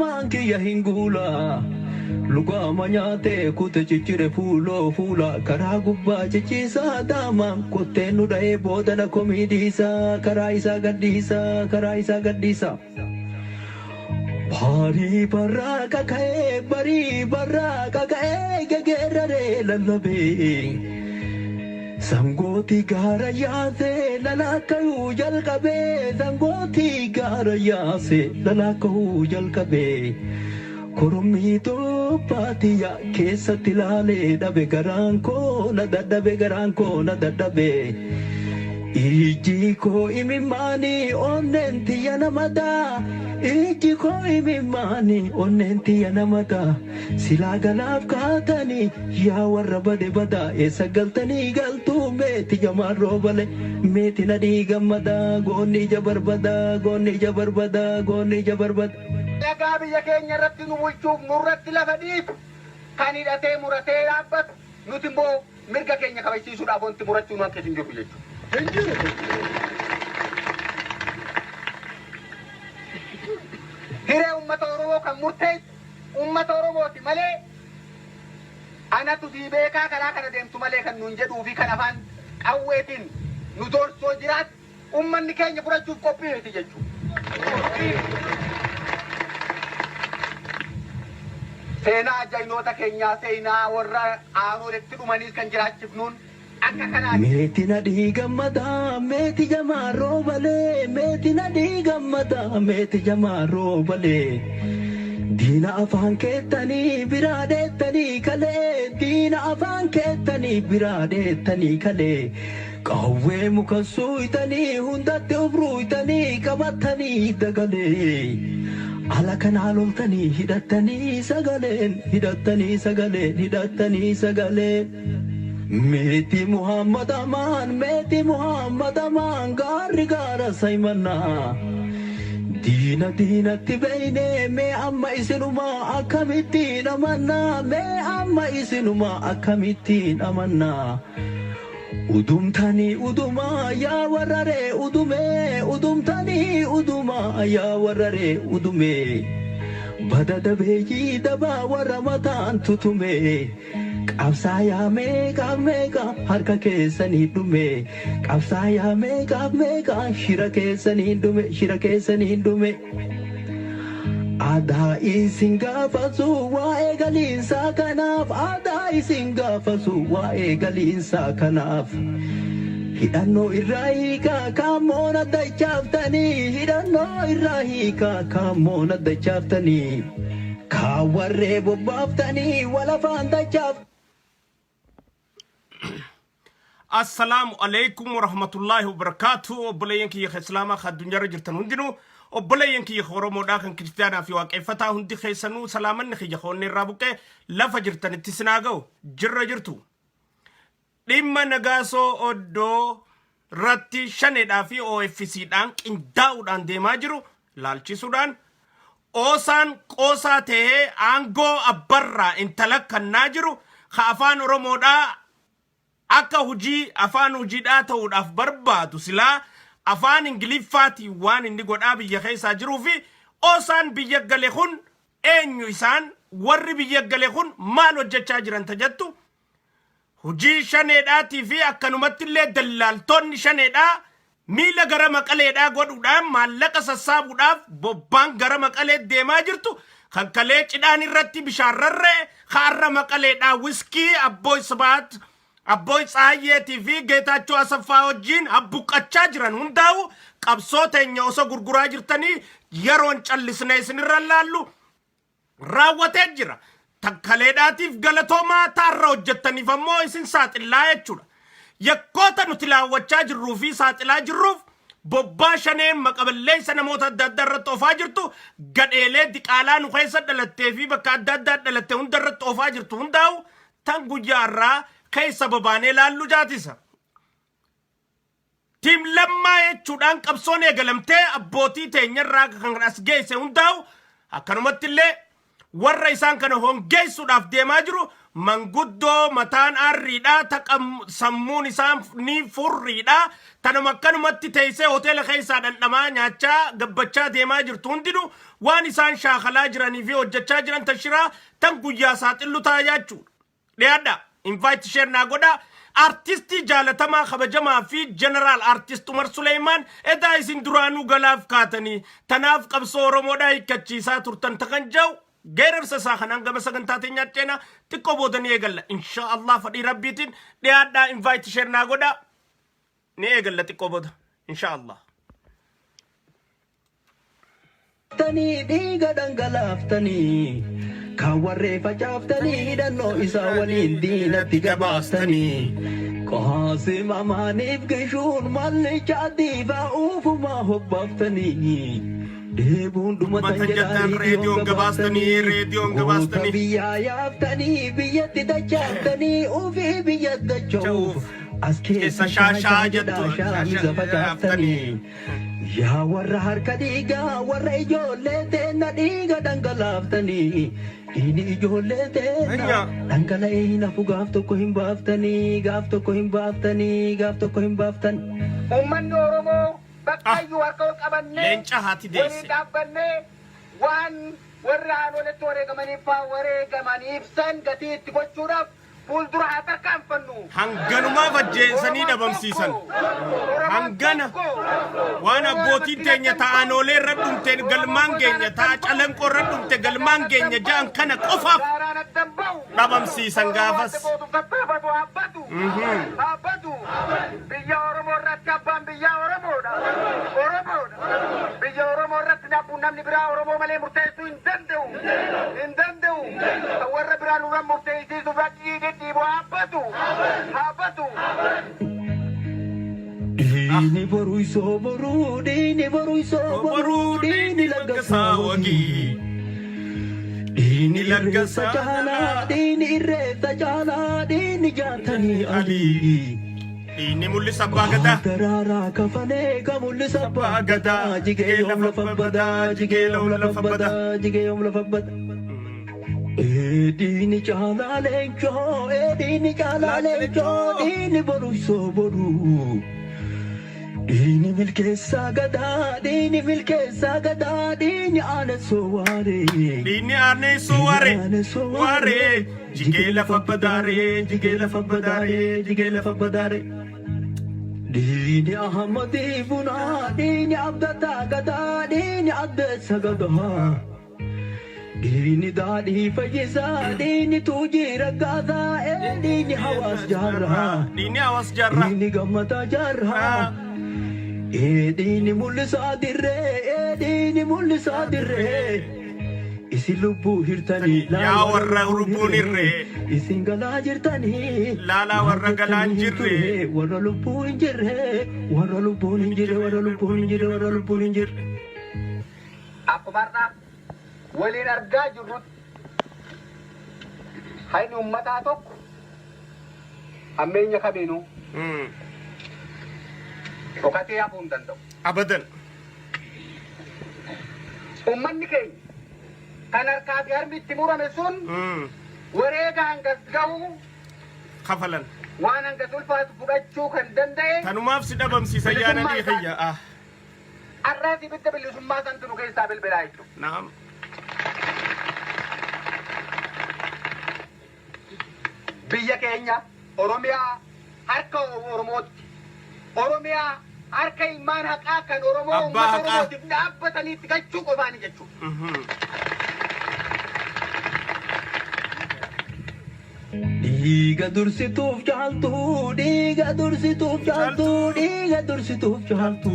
manki ya hingula luga manyate kute chichire fuula kara gubba chichisa dama kote nu dae bodana komidisa kara isa gaddisa bari baraka kae gegerare lalabe Sangoti gara yaase lalakayu jalkabe Sangoti gara yaase lalakayu jalkabe Koromito patiya kesa tilale dabe garanko na dadabe Iji ko imimani onenti yanamada Iji ko imimani onenti yanamada Silagalaf katani ya warra bada Esa galtani galtu meti jamarro bale Meti nadi gammada gonni jabarbada Laga biyya keenya irratti nu bulchuuf nurratti lafa dhiibu kan hidhatee muratee dhaabbatu nuti immoo mirga keenya kabachiisuudhaaf wanti murachuu nu akka hin jiru jechuudha. Hiree uummata Oromoo kan murteessu uummata Oromooti malee anatu sii beekaa karaa kana deemtu malee kan nuun jedhuu fi kan afaan qawweetiin nu doorsoo jiraatu uummanni keenya furachuuf qophii miti jechuudha. Seenaa ajaa'inoota keenyaa seenaa warra aanooletti dhumaniis kan jiraachifnuun akka kanaa Meti nadi gammada meti jamarro bale Dina afaan keettanii biraadeettanii kalee qawwee muka suuytanii hundatti obruuytanii qabattanii dagalee ala kanaa loltanii hidhattanii sagaleen Meti Muhammad Aman gaarri gaara saymannaa Diinatti beeyne mee amma isinuma akkamittiin amannaa Udumtanii uduma yaa warrare udume Badada beeyii daba warra mataan tutume Qabsaayaa meeqa harka keessanii dhume Qabsaayaa meeqa shira keessanii dhume Aadaa isin gaafasu waa'ee galiinsaa kanaaf Hidhannoo irraa hiikaa kaammoon addachaaftanii Kaawwarree bobbaaftanii walafaan dachaaf Assalamu alaikum warahmatullahi wabarakatuh obboleeyyan kiyya islaamaa addunyaarra jirtan hundinuu obboleeyyan kiyya Oromoodhaa kan kiristaanaa fi waaqeffataa hundi keessanuu salaamanni kiyya hoonni irraa buqqee lafa jirtanitti sinaa ga'u jirtu dhimma nagaasoo oddoo irratti shaneedhaa fi OFC'dhaan qindaa'uudhaan deemaa jiru laalchisuudhaan Oosaan qoosaa ta'ee aangoo abbarraa intala kannaa jiru ka afaan Oromoodhaa akka afaan hojiidhaa ta'uudhaaf barbaadu silaa afaan Ingiliffaatii waan inni godhaa biyya keessaa jiruu fi Oosaan biyya gale kun eenyu isaan warri biyya gale kun maal hojjechaa jiran tajattu hojii shaneedhaatii fi akkanumatti illee dallaaltonni shaneedhaa miila gara maqaleedhaa godhuudhaan maallaqa sassaabuudhaaf bobbaan gara maqalee deemaa jirtu kan kalee cidhaan irratti bishaan rarree har'a maqaleedhaa wiskii Abbooy Tsaayyeetii fi Geetaachoo Asaffaa wajjin abbuqqachaa jiran hundaa'u qabsoo teenya osoo gurguraa jirtanii yeroon callisnee isinirra laallu raawwatee jira. Takkaleedhaatiif galatoomaa taarra hojjettaniif ammoo isin saaxillaa jechuudha. Yakkoota nuti laawwachaa jirruu fi saaxilaa jirruuf bobbaa shaneen maqaballeessa namoota adda addaa irratti oofaa jirtu gadheelee diqaalaa nu keessa dhalattee fi bakka adda addaa dhalattee hunda irratti oofaa jirtu hundaa'u tan guyyaa irraa keessa babaanee laallu jaatisa. Tiim lammaa jechuudhaan qabsoon eegalamtee abbootii teenyarraa kan as geesse hundaa'u akkanumatti illee warra isaan kana hongeessuudhaaf deemaa jiru manguddoo mataan arriidhaa taqam sammuun isaan ni furriidhaa tanuma akkanumatti teessee hoteela keessaa dhandhamaa nyaachaa gabbachaa deemaa jirtu hundinuu waan isaan shaakalaa jiranii fi hojjechaa jiran tashiraa tan guyyaa saaxillu ta'a jechuudha. Dhiyaadha invite share naa godhaa. Artisti jaalatamaa kabajamaa fi general artist Umar Sulaiman edaa isin duraanuu galaaf kaatanii tanaaf qabsoo Oromoodhaa hiikkachiisaa turtan takan jau geerarsa isaa kanaan gama sagantaa teenyaa ceena xiqqoo boodanii eegalla inshaallah fadhii rabbiitiin dhiyaadhaa invite share naa godhaa ni eegalla xiqqoo booda inshaallah. Tanii dhiiga dhangalaaftanii kan warree facaaftanii hidhannoo isaa waliin diinatti gabaaftanii Qaasim amaaniif gishuun mallicha diifaa uufumaa hobbaaftanii deebuun dhumatan jedhaan reediyoon gabaastanii biyyaa yaaftanii biyyatti dachaaftanii ufii biyya dacha'uuf as keessa shaashaa jedhaa shaamiza facaaftanii yaa warra harka dhiigaa warra ijoollee teenna dhiiga dhangalaaftanii Ini ijoollee teenna dhangala'ee hin hafu gaaf tokko hin baaftanii gaaf tokko hin baaftanii gaaf tokko hin baaftan. Uummanni Oromoo bakka iyyuu harka ol qabannee leenca haati deesse walii dhaabbannee waan warra haaloletti wareegamaniif wareegamanii ibsan gatii itti gochuudhaaf fuuldura haa tarkaanfannu. Hanganumaa fajjeessanii dhabamsiisan. Hangana waan abbootiin teenya ta'anoolee irra dhumteen galmaan geenya ta'a calanqoo irra dhumte galmaan geenya ja'an kana qofaaf dhabamsiisan gaafas. Biyya Oromoo irratti abbaan biyya Oromoodha. Biyya Oromoo irratti namni biraa Oromoo malee murteessuu hin danda'u. Hin danda'u. Warra biraan urra murteessisuuf dhiiboo haabbatu. Dini boru iso boru, dini boru iso boru, dini lagasa wagi. Dini lagasa jana, dini irreta jana, dini jatani ali. Dini mulli sabba gada. Tarara kafane ka mulli sabba gada. Jige yom la fabada, jige yom la fabada, jige yom la fabada. Dini jana lencho, dini jana lencho, dini boru iso boru. Dini milke sagada, dini milke sagada, dini ane soware. Dini ane soware, ware. Jigela fabadare, jigela fabadare, jigela fabadare. Dini Ahmadi buna, dini abdata gada, dini abda sagada. Dini dadi fajisa, dini tuji ragada, dini hawas jarra. Dini hawas jarra. Dini gamata jarra. Dini mulisa dirre, dini mulisa dirre. Isi lubbu hirtani, yaa warra lubbuun irre. Isin galaa jirtani, laala warra galaan jirre. Warra lubbuun hin jirre, warra lubbuun hin jirre, warra lubbuun hin jirre, warra lubbuun hin jirre. Akkumarraa waliin argaa jirrutti hayni uummataa tokko ammeenya kamiinuu dhokatee hafuu hin danda'u. Abadan. Uummanni keenya kan harkaa fi harmi itti murame sun wareega hangas ga'uu kafalan. waan hangas ulfaatu fudhachuu kan danda'e. Tanumaaf si dhabamsiisa yaana dhiyeeyya. Arraasi bidda bilisummaa san turu keessaa bilbilaa jechuudha. Naam. Biyya keenya Oromiyaa harka Oromooti. Oromiyaa harka ilmaan haqaa kan Oromoo uummata Oromootiif dhaabbataniitti galchuu qofaani jechuudha. Dhiiga dursituuf jaaltu, dhiiga dursituuf jaaltu, dhiiga dursituuf jaaltu.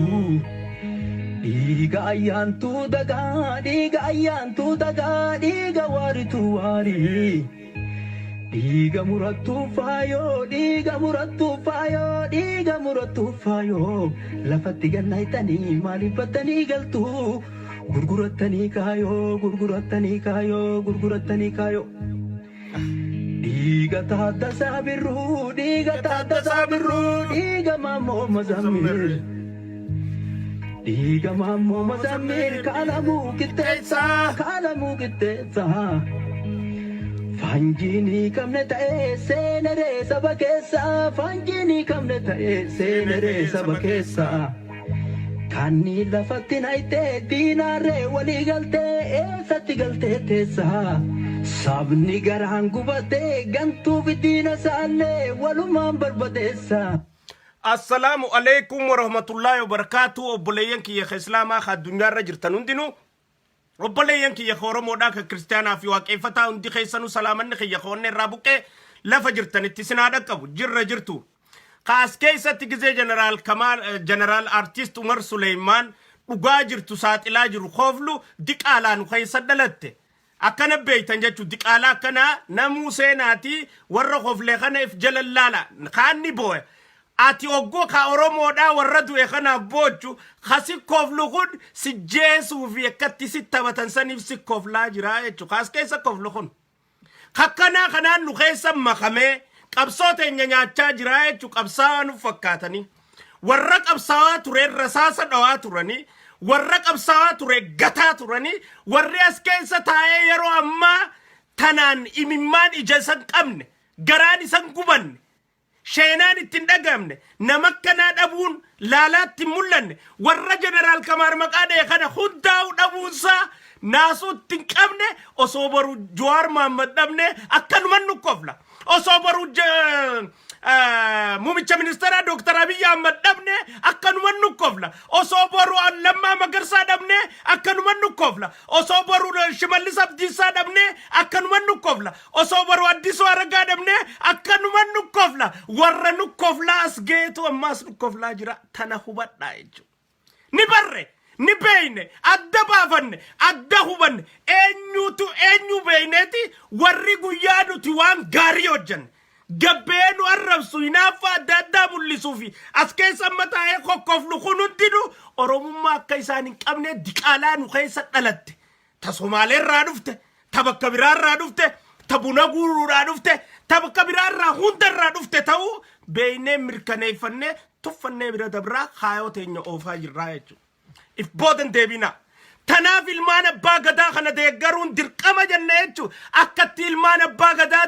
Dhiiga ayyaantuu dagaa, dhiiga ayyaantuu dagaa, dhiiga waarituu waarii. Dhiiga murattuu faayoo, dhiiga murattuu faayoo, dhiiga murattuu faayoo. Lafatti gannaaytanii maaliif battanii galtuu? Gurgurattanii kaayoo, gurgurattanii kaayoo, gurgurattanii kaayoo. Dhiiga taaddasaa birruu, dhiiga taaddasaa birruu, dhiiga maammoo Mazammil. Dhiiga maammoo Mazammil kaalamuu qixxeessa, kaalamuu qixxeessa. Fanjini kamne ta'e seenere saba keessa fanjini kamne ta'e seenere saba keessa kanni lafatti naite dinare wali galte eessatti galte teessa sabni garaan gubate gantuu biddiina saalle walumaan barbadeessa. Assalamu alaikum warahmatullahi wabarakatuh. Obboleeyyan kiyya islaamaa ka addunyaarra jirtan hundinuu obboleeyyan kiyya oromoodhaa ka kiristaanaa fi waaqeffataa hundi keessanuu salaamanni kiyya qoonne irraa buqqee lafa jirtanitti sinaa dhaqqabu jirra jirtu. Kaas keessatti gizee jeneraal artist Umar Suleymaan dhugaa jirtu saaxilaa jiru kooflu diqaalaa nu keessa dhalatte. Akkana beeytan jechu diqaalaa akkana namuu seenaatii warra kooflee kana if jalallaala kaanni boo'e. Ati oggo ka oromoodhaa warra du'e kanaaf boochu kasi kooflu kun si jeesuu fi akkatti si taphatan saniif si kooflaa jira jechu. Kaas keessa kooflu kun kakkanaa kanaan nu keessa makamee qabsoo teenya nyaachaa jira jechu. Qabsaawaa nu fakkaatanii warra qabsaawaa ture rasaasa dhawaa turanii warra qabsaawaa ture gataa turanii warri as keessa taa'ee yeroo ammaa tanaan imimmaan ija isan qabne garaan isan gubanne sheenaan ittiin dhagamne nama kanaa dhabuun laalaatti mul'anne warra jeneraal Kamaar Maqaadee kana hundaa'u dhabuunsaa naasuu ittiin qabne osoo baruu Jawaar Mohammad dhabne akkanuman nu kofla. Osoo baruu muummicha ministeeraa Dr. Abiy Ahmed dhabne akkanuman nu kofla. Osoo baruu Lammaa Magarsaa dhabne akkanuman nu kofla. Osoo baruu Shimallis Abdiisaa dhabne akkanuman nu kofla. Osoo baruu Addisuu Aragaa dhabne akkanuman nu kofla. Warra nu koflaa as geetu ammaas nu koflaa jira. Tana hubadhaa jechuudha. Ni barre ni beeyne adda baafanne adda hubanne eenyu beeyneeti warri guyyaa nuti waan gaarii hojjanne gabbeenu arrabsu hinaafa adda addaa mul'isuu fi as keessa mataa'ee kokkoflu kun hundinu oromummaa akka isaan hin qabne diqaalaa nu keessa dhalatte. Ta Somaaleerraa dhufte, ta bakka biraarraa dhufte, ta buna guuruudhaa dhufte, ta bakka biraarraa hundarraa dhufte ta'uu beeynee mirkaneeffannee tuffannee bira dabraa kaayoo teenya oofaa jirraa jechuudha. If boodan deebina tanaaf ilmaan abbaa gadaa kana deeggaruun dirqama jenna jechuudha. Akkatti ilmaan abbaa gadaa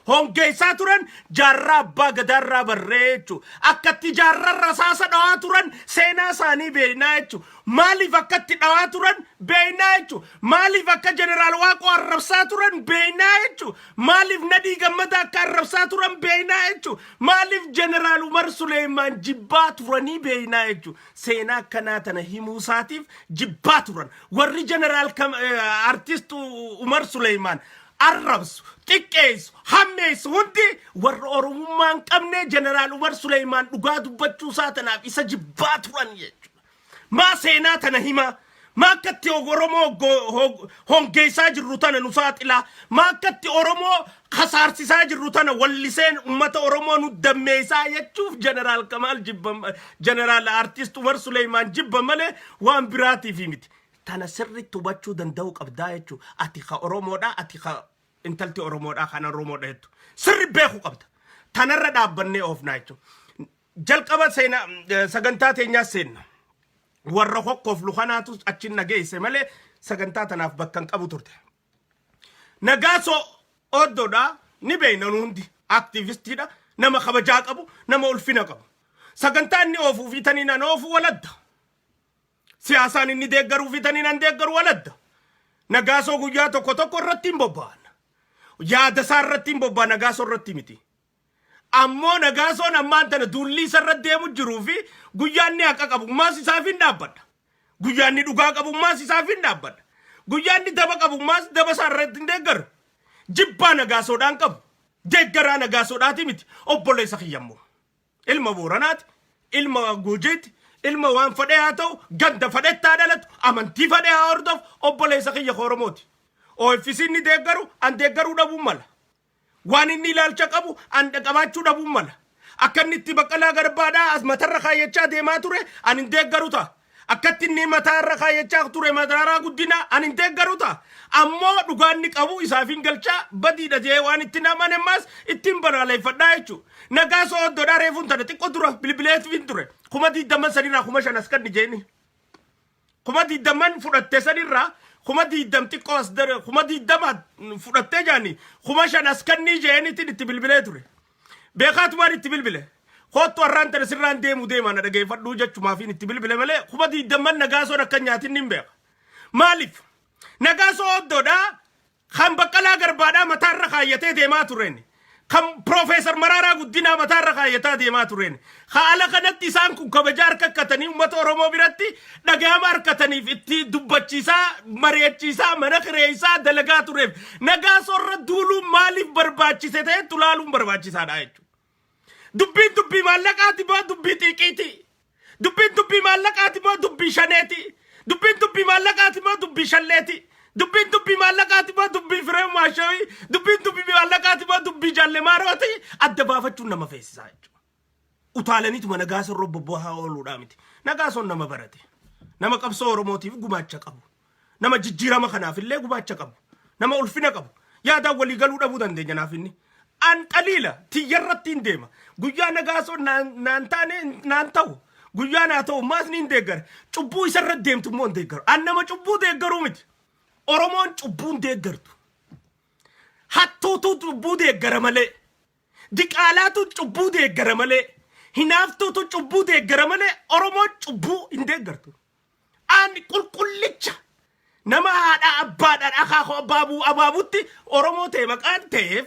hongeessaa turan jaarraa abbaa gadaarraa barree jechuudha. Akkatti jaarraa rasaasa dhawaa turan seenaa isaanii beeynaa jechuudha. Maaliif akkatti dhawaa turan beeynaa jechuudha. Maaliif akka jeneraal Waaqoo arrabsaa turan beeynaa jechuudha. Maaliif Nadii Gammadaa akka arrabsaa turan beeynaa jechuudha. Maaliif jeneraal Umar Suleymaan jibbaa turanii beeynaa jechuudha. Seenaa akkanaa tana himuu isaatiif jibbaa turan. Warri jeneraal artist Umar Suleymaan arrabsu xiqqeessu hammeessu hundi warra oromummaan qabne jeneraal Umar Suleymaan dhugaa dubbachuu isaa tanaaf isa jibbaa turan jechuudha. Maa seenaa tana hima maa akkatti oromoo hongeessaa jirru tana nu saaxilaa maa akkatti oromoo kasaarsisaa jirru tana walliseen ummata oromoo nu dammeessaa jechuuf jeneraal artist Umar Suleymaan jibba malee waan biraatiif miti. Tana sirriitti hubachuu danda'u qabdaa jechuudha. Ati ka oromoodhaa ati ka intalti oromoodhaa kan oromoodha jettu sirri beeku qabda. Tanarra dhaabbannee oofnaa jechuudha. Jalqaba sagantaa teenyaa seenna. Warra kokkoflu kanaatu achin nageesse malee sagantaa tanaaf bakka hin qabu turte. Nagaasoo oddoodhaa ni beeyna hundi aktiivistiidha. Nama kabajaa qabu nama ulfina qabu. Sagantaa inni oofuu fi tanii nan oofu waladda. Siyaasaan inni deeggaruu fi tanii nan deeggaru waladda. Nagaasoo guyyaa tokko irratti hin bobba'an. Yaada isaa irratti hin bobba'an nagaasoo irratti miti. Ammoo nagaasoon ammaan tana duullii isarra deemu jiruu fi guyyaan ni haqa qabummaas isaaf hin dhaabbadha. Guyyaan ni dhugaa qabummaas isaaf hin dhaabbadha. Guyyaan ni daba qabummaas daba isaa irratti hin deeggaru. Jibbaa nagaasoodhaan qabu. Deeggaraa nagaasoodhaati miti. Obboleessa kiyyammoo. Ilma Booranaati, ilma Guujiiti, ilma waan fadhee haa ta'u, ganda fadhettaa dhalatu, amantii fadhee haa hordofu, obboleessa kiyya Oromooti. OFC ni deeggaru, an deeggaruu dhabuun mala. Waan inni ilaalcha qabu an qabaachuu dhabuun mala. Akka inni itti Baqqalaa Garbaadhaa as matarra kaayyachaa deemaa ture an hin deeggaru ta'a. Akkatti inni mataarra kaayyachaa ture Mararaa Guddinaa an hin deeggaru ta'a. Ammoo dhugaan ni qabu isaaf hin galchaa badiidha jee waan itti naman ammaas ittiin balaaleeffadhaa jechuudha. Nagaasoo oddoodhaa reefuun tana xiqqoo dura bilbileet fin ture. Kuma 20 sanirraa 5 as kan jeeni. Kuma 20 fudhatte sanirraa kuma diidam xiqqoo as dare kuma diidama fudhattee jaani kuma shan as kannii jeenitiin itti bilbilee ture beekaatumaan itti bilbile kottu arraan tana sirraan deemaa na dhageeffadhuu jechumaafiin itti bilbile malee kuma diidamman nagaasoon akka nyaatin hin beeka maaliif nagaasoo oddoodha kan baqqalaa garbaadhaa mataarra kaayyatee deemaa tureen kan Profeesar Maraaraa Guddinaa mataarra kaayyataa deemaa tureen haala kanatti isaan kun kabajaa harkakkatanii uummata Oromoo biratti dhagahama harkataniif itti dubbachiisaa mari'achiisaa mana kireessaa dalagaa tureef nagaasoorra duuluun maaliif barbaachise ta'e tulaaluun barbaachisaadha jechuudha. Dubbii maallaqaati moo dubbii xiiqiiti? Dubbii maallaqaati moo dubbii shaneeti? Dubbii maallaqaati moo dubbii shalleeti? Dubbii maallaqaati moo dubbii firee maashawii? Dubbii maallaqaati moo dubbii jaallemaarooti? Adda baafachuun nama feesisaa jechuudha. Utaalaniituma nagaasoon robbobbohaa ooluudhaa miti. Nagaasoon nama barate. Nama qabsoo Oromootiif gumaacha qabu. Nama jijjiirama kanaafillee gumaacha qabu. Nama ulfina qabu. Yaadaan walii galuu dhabuu dandeenya naaf inni. An qaliila tiyyarratti hin deema. Guyyaa nagaasoon naan taane naan ta'u. Guyyaa naa ta'u maasni hin deeggara. Cubbuu isarra deemtu immoo hin deeggaru. An nama cubbuu deeggaruu miti. Oromoon cubbuun deeggartu. Hattuutu cubbuu deeggara malee. Diqaalaatu cubbuu deeggara malee. Hinaaftuutu cubbuu deeggara malee. Oromoon cubbuu hin deeggartu. Ani qulqullicha nama haadha abbaadhaan akaakoo abaabuutti Oromoo ta'e maqaan ta'eef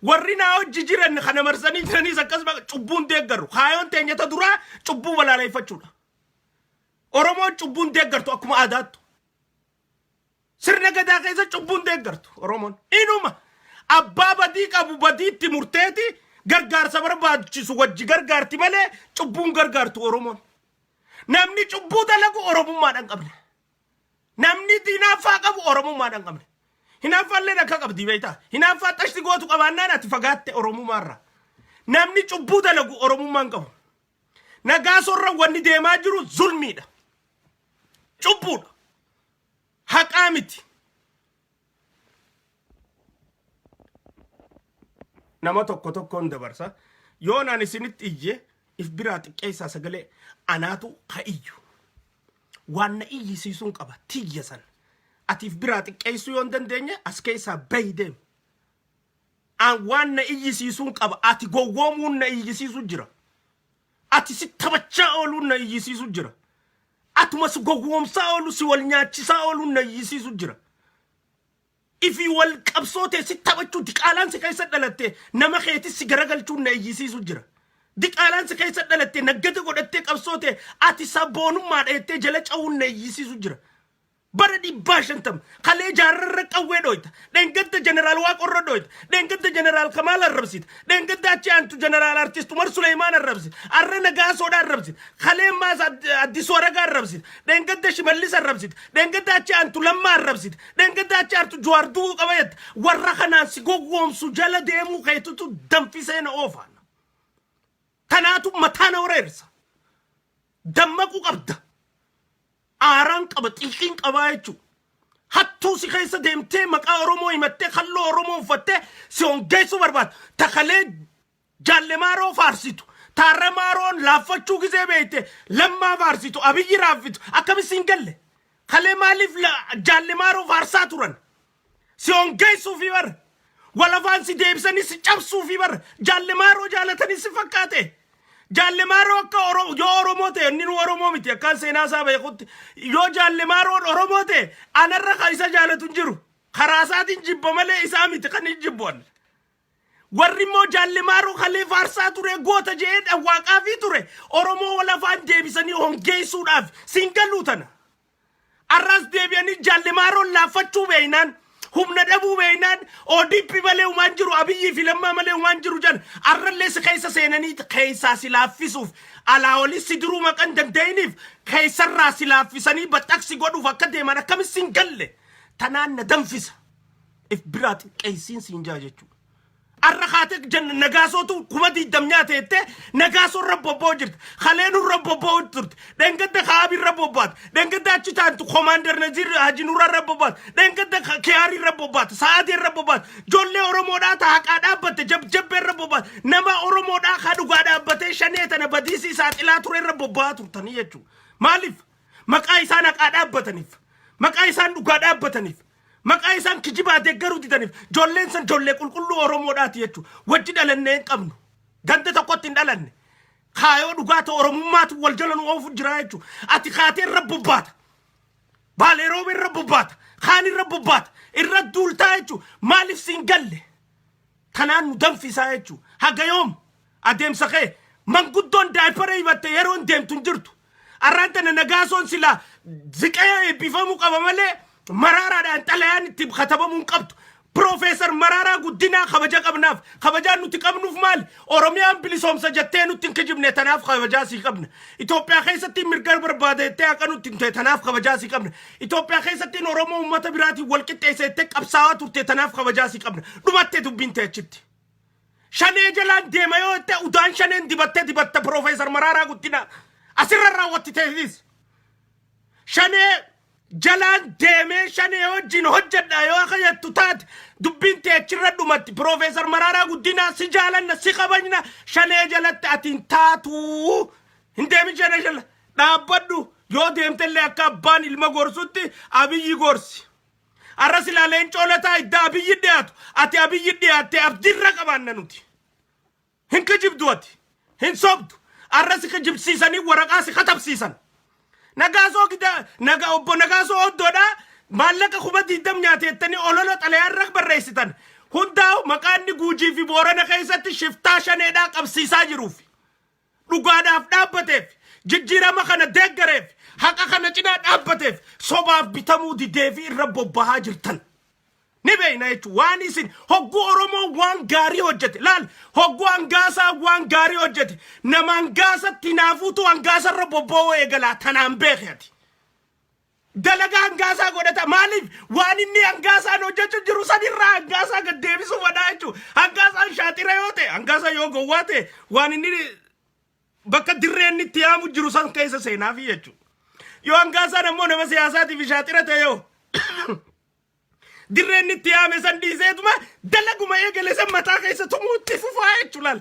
warri naa hojii jiran kana marsanii jiraniis akkasuma cubbuun deeggaru. Kaayoon teenyata duraa cubbuu balaaleffachuudha. Oromoon cubbuun deeggartu akkuma aadaattu. Sirna gadaa keessa cubbuun deeggartu Oromoon. Inuma abbaa badii qabu badiitti murteeti gargaarsa barbaachisu wajji gargaarti malee cubbuun gargaartu Oromoon. Namni cubbuu dalagu Oromummaadhaan qabne. Namni dinaaffaa qabu Oromummaadhaan qabne. Hinaaffaallee akka qabdi beektaa. Hinaaffaa tashti gootu qabaannaan ati fagaatte Oromummaarra. Namni cubbuu dalagu Oromummaan qabu. Nagaasoorra wanni deemaa jiru zulmiidha. Cubbuudha. Haqaa miti. Nama tokkoon dabarsa. Yoon ani isinitti iyye if biraa xiqqeessaa sagalee anaatu ka iyyu. Waan na iyyisiisuun qaba tiyya san. Ati if biraa xiqqeessuu yoon dandeenye as keessaa bahi deemu. An waan na iyyisiisuun qaba ati gowwoomuun na iyyisiisu jira. Ati si taphachaa ooluun na iyyisiisu jira. Atuma si gowwoomsaa oolu si wal nyaachisaa ooluun na iyyisiisu jira. Ifi wal qabsootee si taphachuu diqaalaan si keessa dhalatte nama keetis si garagalchuun na iyyisiisu jira. Diqaalaan si keessa dhalatte naggata godhattee qabsootee ati sabboonummaa dheettee jala cawuun na iyyisiisu jira. Bara dhibbaa shantam kalee jaarrarra qawwee dhooyta. Dheengadda jeneraal Waaqorra dhooyta. Dheengadda jeneraal Kamaal arrabsita. Dheengadda achi aantu jeneraal Artiist Umar Suleymaan arrabsita. Arra Nagaasoodha arrabsita. Kalee maas Addisuu Aragaa arrabsita. Dheengadda Shimallis arrabsita. Dheengadda achi aantu Lammaa arrabsita. Dheengadda achi aantu Jawaar Du'uu qabayatta. Warra kanaan si gowwoomsu jala deemuu keetutu danfisee na oofaan. Tanaatu mataa na wareersa. Dammaquu qabda. Aaraan qaba xiiqiin qabaa jechuudha. Hattuu si keessa deemtee maqaa Oromoo himattee kalloo Oromoo uffattee si hongeessuu barbaadu. Takalee jaalleemaaroo faarsitu. Taarramaaroon laaffachuu gisee beekte Lammaa faarsitu Abiyyi raaffitu akkamitti hin galle. Kalee maaliif jaalleemaaroo faarsaa turan? Si hongeessuufi bara. Walafaan si deebisanii si cabsuufi bara. Jaalleemaaroo jaalatanii si fakkaate. Jaalleemaaroo akka yoo Oromoo ta'e inni Oromoo miti akkaan seenaa isaa beekutti yoo jaalleemaaroon Oromoo ta'e anarra kan isa jaalatu hin jiru karaa isaatiin jibba malee isaa miti kan hin jibboon. Warri immoo jaalleemaaroo kalee faarsaa ture goota jedhee dhawwaaqaa fi ture Oromoo walafaan deebisanii hongeessuudhaaf siin galuu tana. Arras deebi'anii jaalleemaaroon laaffachuu beeynaan humna dhabuu beeynaan ODP malee umaan jiru Abiyyi fi Lammaa malee umaan jiru jan arrallee si keessa seenanii keessaa si laaffisuuf alaa olii si duruu maqan danda'iniif keessarraa si laaffisanii baxxaqsi godhuuf akka deeman akkamitti siin galle tanaan na danfisa if biraa xiqqeessiin siin jaa jechuudha. Arra kaatee Nagaasootu kuma diidamnyaa teettee Nagaasoon rabbobboo jirti. Kaleenuun rabbobboo turte. Dheengadda Kaabiin rabbobbaat. Dheengadda achi taantu Komaander Naziir Hajinuuraa rabbobbaat. Dheengadda Kiyaarii rabbobbaat. Sa'aatiin rabbobbaat. Ijoollee Oromoodhaa haqaa dhaabbatte jabbeen rabbobbaat. Nama Oromoodhaa kaa dhugaa dhaabbatee shanee tana badiisii saaxilaa ture rabbobbaat turtanii jechuudha. Maaliif? Maqaa isaan haqaa dhaabbataniif. maqaa isaan dhugaa dhaabbataniif maqaa isaan kijibaa deeggaruu didaniif jolleen san jollee qulqulluu oromoodhaati jechuu wajji dhalannee hin qabnu ganda tokkotti hin dhalanne kaayoo dhugaa ta'e oromummaatu wal jala nu oofu jira jechuu ati kaatee irra bubbaata baalee rooba irra bubbaata kaan irra bubbaata irra duultaa jechuu maaliif siin galle kanaan nu danfisaa jechuu haga yoom adeemsa kee manguddoon daayipara hibatte yeroon deemtu hin jirtu arraantana nagaasoon silaa ziqee eebbifamuu qaba malee maraaraadhaan xalayaan itti katabamuu hin qabdu Professor Marara Guddinaa kabaja qabnaaf kabajaan nuti qabnuuf maali Oromiyaan bilisoomsa jettee nutti hin kijibne tanaaf kabajaa sii qabna Itoophiyaa keessatti mirga barbaadettee akka nutti hin tanaaf kabajaa sii qabna Itoophiyaa keessatti Oromoo uummata biraatiin wal qixxeessitee qabsaawaa turte tanaaf kabajaa sii qabna dhumattee dubbiin teechitti Shanee jalaan deema yoo itti udaan shaneen dibatte Professor Marara Guddinaa asirra raawwattiteefis Shanee jalaan deemee shanee wajjin hojjedha yoo akayattu taate dubbiin teechirra dhumatti Professor Marara Guddinaa si jaalanna si qabanyna shanee jalatti atiin taatu hin deemin shanee jala dhaabbadhu yoo deemtellee akka abbaan ilma gorsutti Abiyyi gorsi arras ilaaleen coolataa idda Abiyyi dhiyaatu ati Abiyyi dhiyaatte abdirra qabaanna nuti hin kijibdu ati hin sobdu arras kijibsiisanii waraqaa si katabsiisan nagaaso gida naga obbo nagaaso oddoodha maallaqa kuma diidam nyaateettanii olola xalayaarra barreessitan hundaa'u maqaanni guujii fi boorana keessatti shiftaa shaneedhaa qabsiisaa jiruuf dhugaadhaaf dhaabbateef jijjiirama kana deeggareef haqa kana cinaa dhaabbateef sobaaf bitamuu didee fi irra bobbahaa jirtan ni beeyna jechuun waan isin hogguu Oromoo waan gaarii hojjete laal hogguu hangaasaa waan gaarii hojjete nama hangaasatti naafuutu hangaasarra bobba'uu eegalaa tanaan beekati dalagaa hangaasaa godhata maaliif waan inni hangaasaan hojjechuu jiru sanirraa hangaasaa gad deebisuu fadhaa jechuun hangaasaan shaatira yoo ta'e hangaasaa yoo gowwaa ta'e waan inni bakka dirreen itti yaamu jiru san keessa seenaafi jechuun yoo hangaasaan ammoo nama siyaasaatiif shaatira ta'e yoo dirreen itti yaame san dhiiseetuma dalaguma eegale san mataa keessa tumuutti fufaa jechuun laal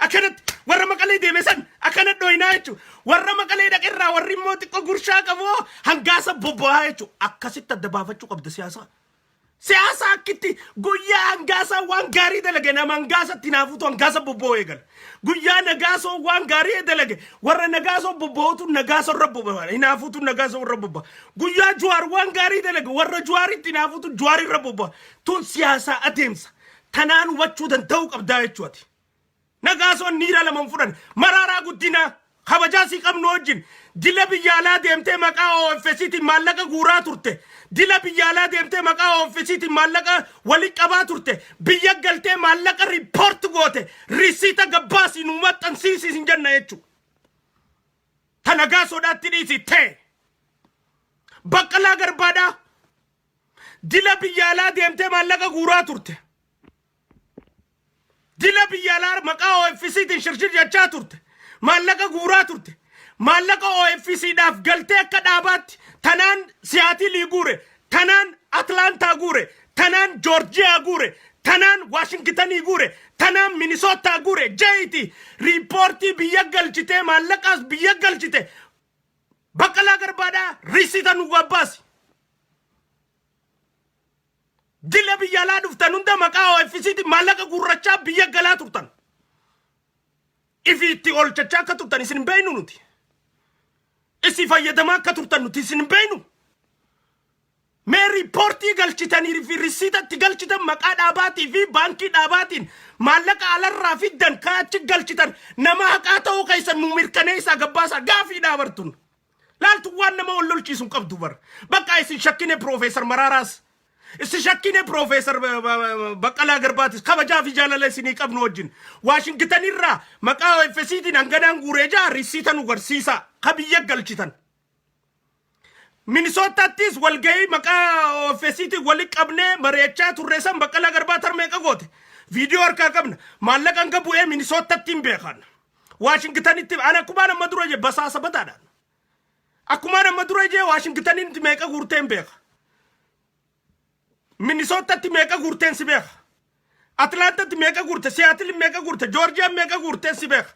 akkanatti warra maqalee deeme san akkana dhoyinaa jechuun warra maqalee dhaqirraa warri immoo xiqqoo gurshaa qaboo hangaasa bobba'aa jechuun akkasitti adda baafachuu qabda siyaasa akkitti guyyaa hangaasaa waan gaarii dalage nama hangaasatti naafuutu hangaasa bobba'uu eegala guyyaa nagaasoo waan gaarii dalage warra nagaasoo bobba'uutu nagaasoo irra bobba'a hinaafuutu nagaasoo irra bobba'a guyyaa juwaar waan gaarii dalage warra juwaaritti naafuutu juwaar irra bobba'a tun siyaasa adeemsa tanaan hubachuu danda'uu qabdaa jechuuti nagaasoon niira lama fuudhan Marara Guddinaa kabajaa sii qabnu wajjin dila biyyaalaa deemtee maqaa OFCtiin maallaqa guuraa turte dila biyyaalaa deemtee maqaa OFCtiin maallaqa walitti qabaa turte biyya galtee maallaqa riipoort goote risiita gabbaasii nu maxxansiisiin jenna jechuudha tanagaasoodhaatti dhiisi ta'e Baqqalaa Garbaadhaa dila biyyaalaa deemtee maallaqa guuraa turte dila biyyaalaa maqaa OFCtiin shirshir jechaa turte maallaqa guuraa turte maallaqa OFCdhaaf galtee akka dhaabaatti tanaan Siyaatilii guure tanaan Atlaantaa guure tanaan Joorjiyaa guure tanaan Waashingtanii guure tanaan Minisootaa guure jeeti riipoortii biyya galchite maallaqaas biyya galchite Baqqalaa Garbaadhaa risiita nu gabbaasi dila biyyaalaa dhuftan hunda maqaa OFCtiin maallaqa guurrachaa biyya galaa turtan ifiitti olchachaa akka turtan isin beeynu nuti isi fayyadamaa akka turtan nuti isin beeynu mee riipoortii galchitanii fi risiitatti galchitan maqaa dhaabaatii fi baankii dhaabaatiin maallaqa alarraa fiddan kaachi galchitan nama haqaa ta'uu keessan nu mirkaneessaa gabbaasaa gaafii dhaabartun laaltu waan nama wal lolchiisuun qabdu bara bakka isin shakkine Professor Mararaas isin shakkine Professor Baqqalaa Garbaatis kabajaa fi jaalala isinii qabnu wajjin Waashingtanirraa maqaa OFCtiin hanganaan guuree jaa risiita nu garsiisaa ka biyya galchitan Minisootaattis walgahii maqaa OFCtiin walitti qabnee mari'achaa turre san Baqqalaa Garbaa tarmeeqa goote viidiyoo harkaa qabna maallaqa hanga bu'ee Minisootaatti hin beekan Waashingtanitti ana akkuma nama dura jee basaasa bataadhaan akkuma nama dura jee Waashingtanitti meeqa guurtee hin beeka Minnesotatti meeqa guurteen si beeka Atlaantatti meeqa guurte Siyaatil meeqa guurte Joorjiyaa meeqa guurteen si beeka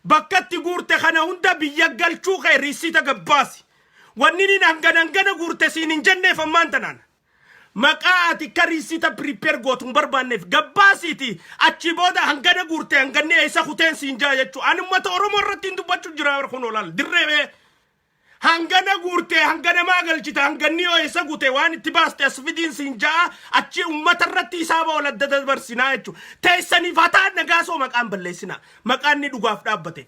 bakkatti guurte kana hunda biyya galchuu kee risiita gabbaasi wannini hangana guurte siin jenne fammaan tanaan maqaati karisita prepare gootun barbaanneef gabbaasiiti achi booda hangana guurte hanganne isa kuteen siin jaa jechu ani ummata oromoo irratti dubbachuu jira kun olal dirree hangana guurte hangana maagalchita hanganni oo isa gute waan itti baaste asfidiin siin jaa achi ummata irratti isaaba ol adda dabarsinaa jechu teessaniif hataa nagaasoo maqaan balleessina maqaan ni dhugaaf dhaabbateef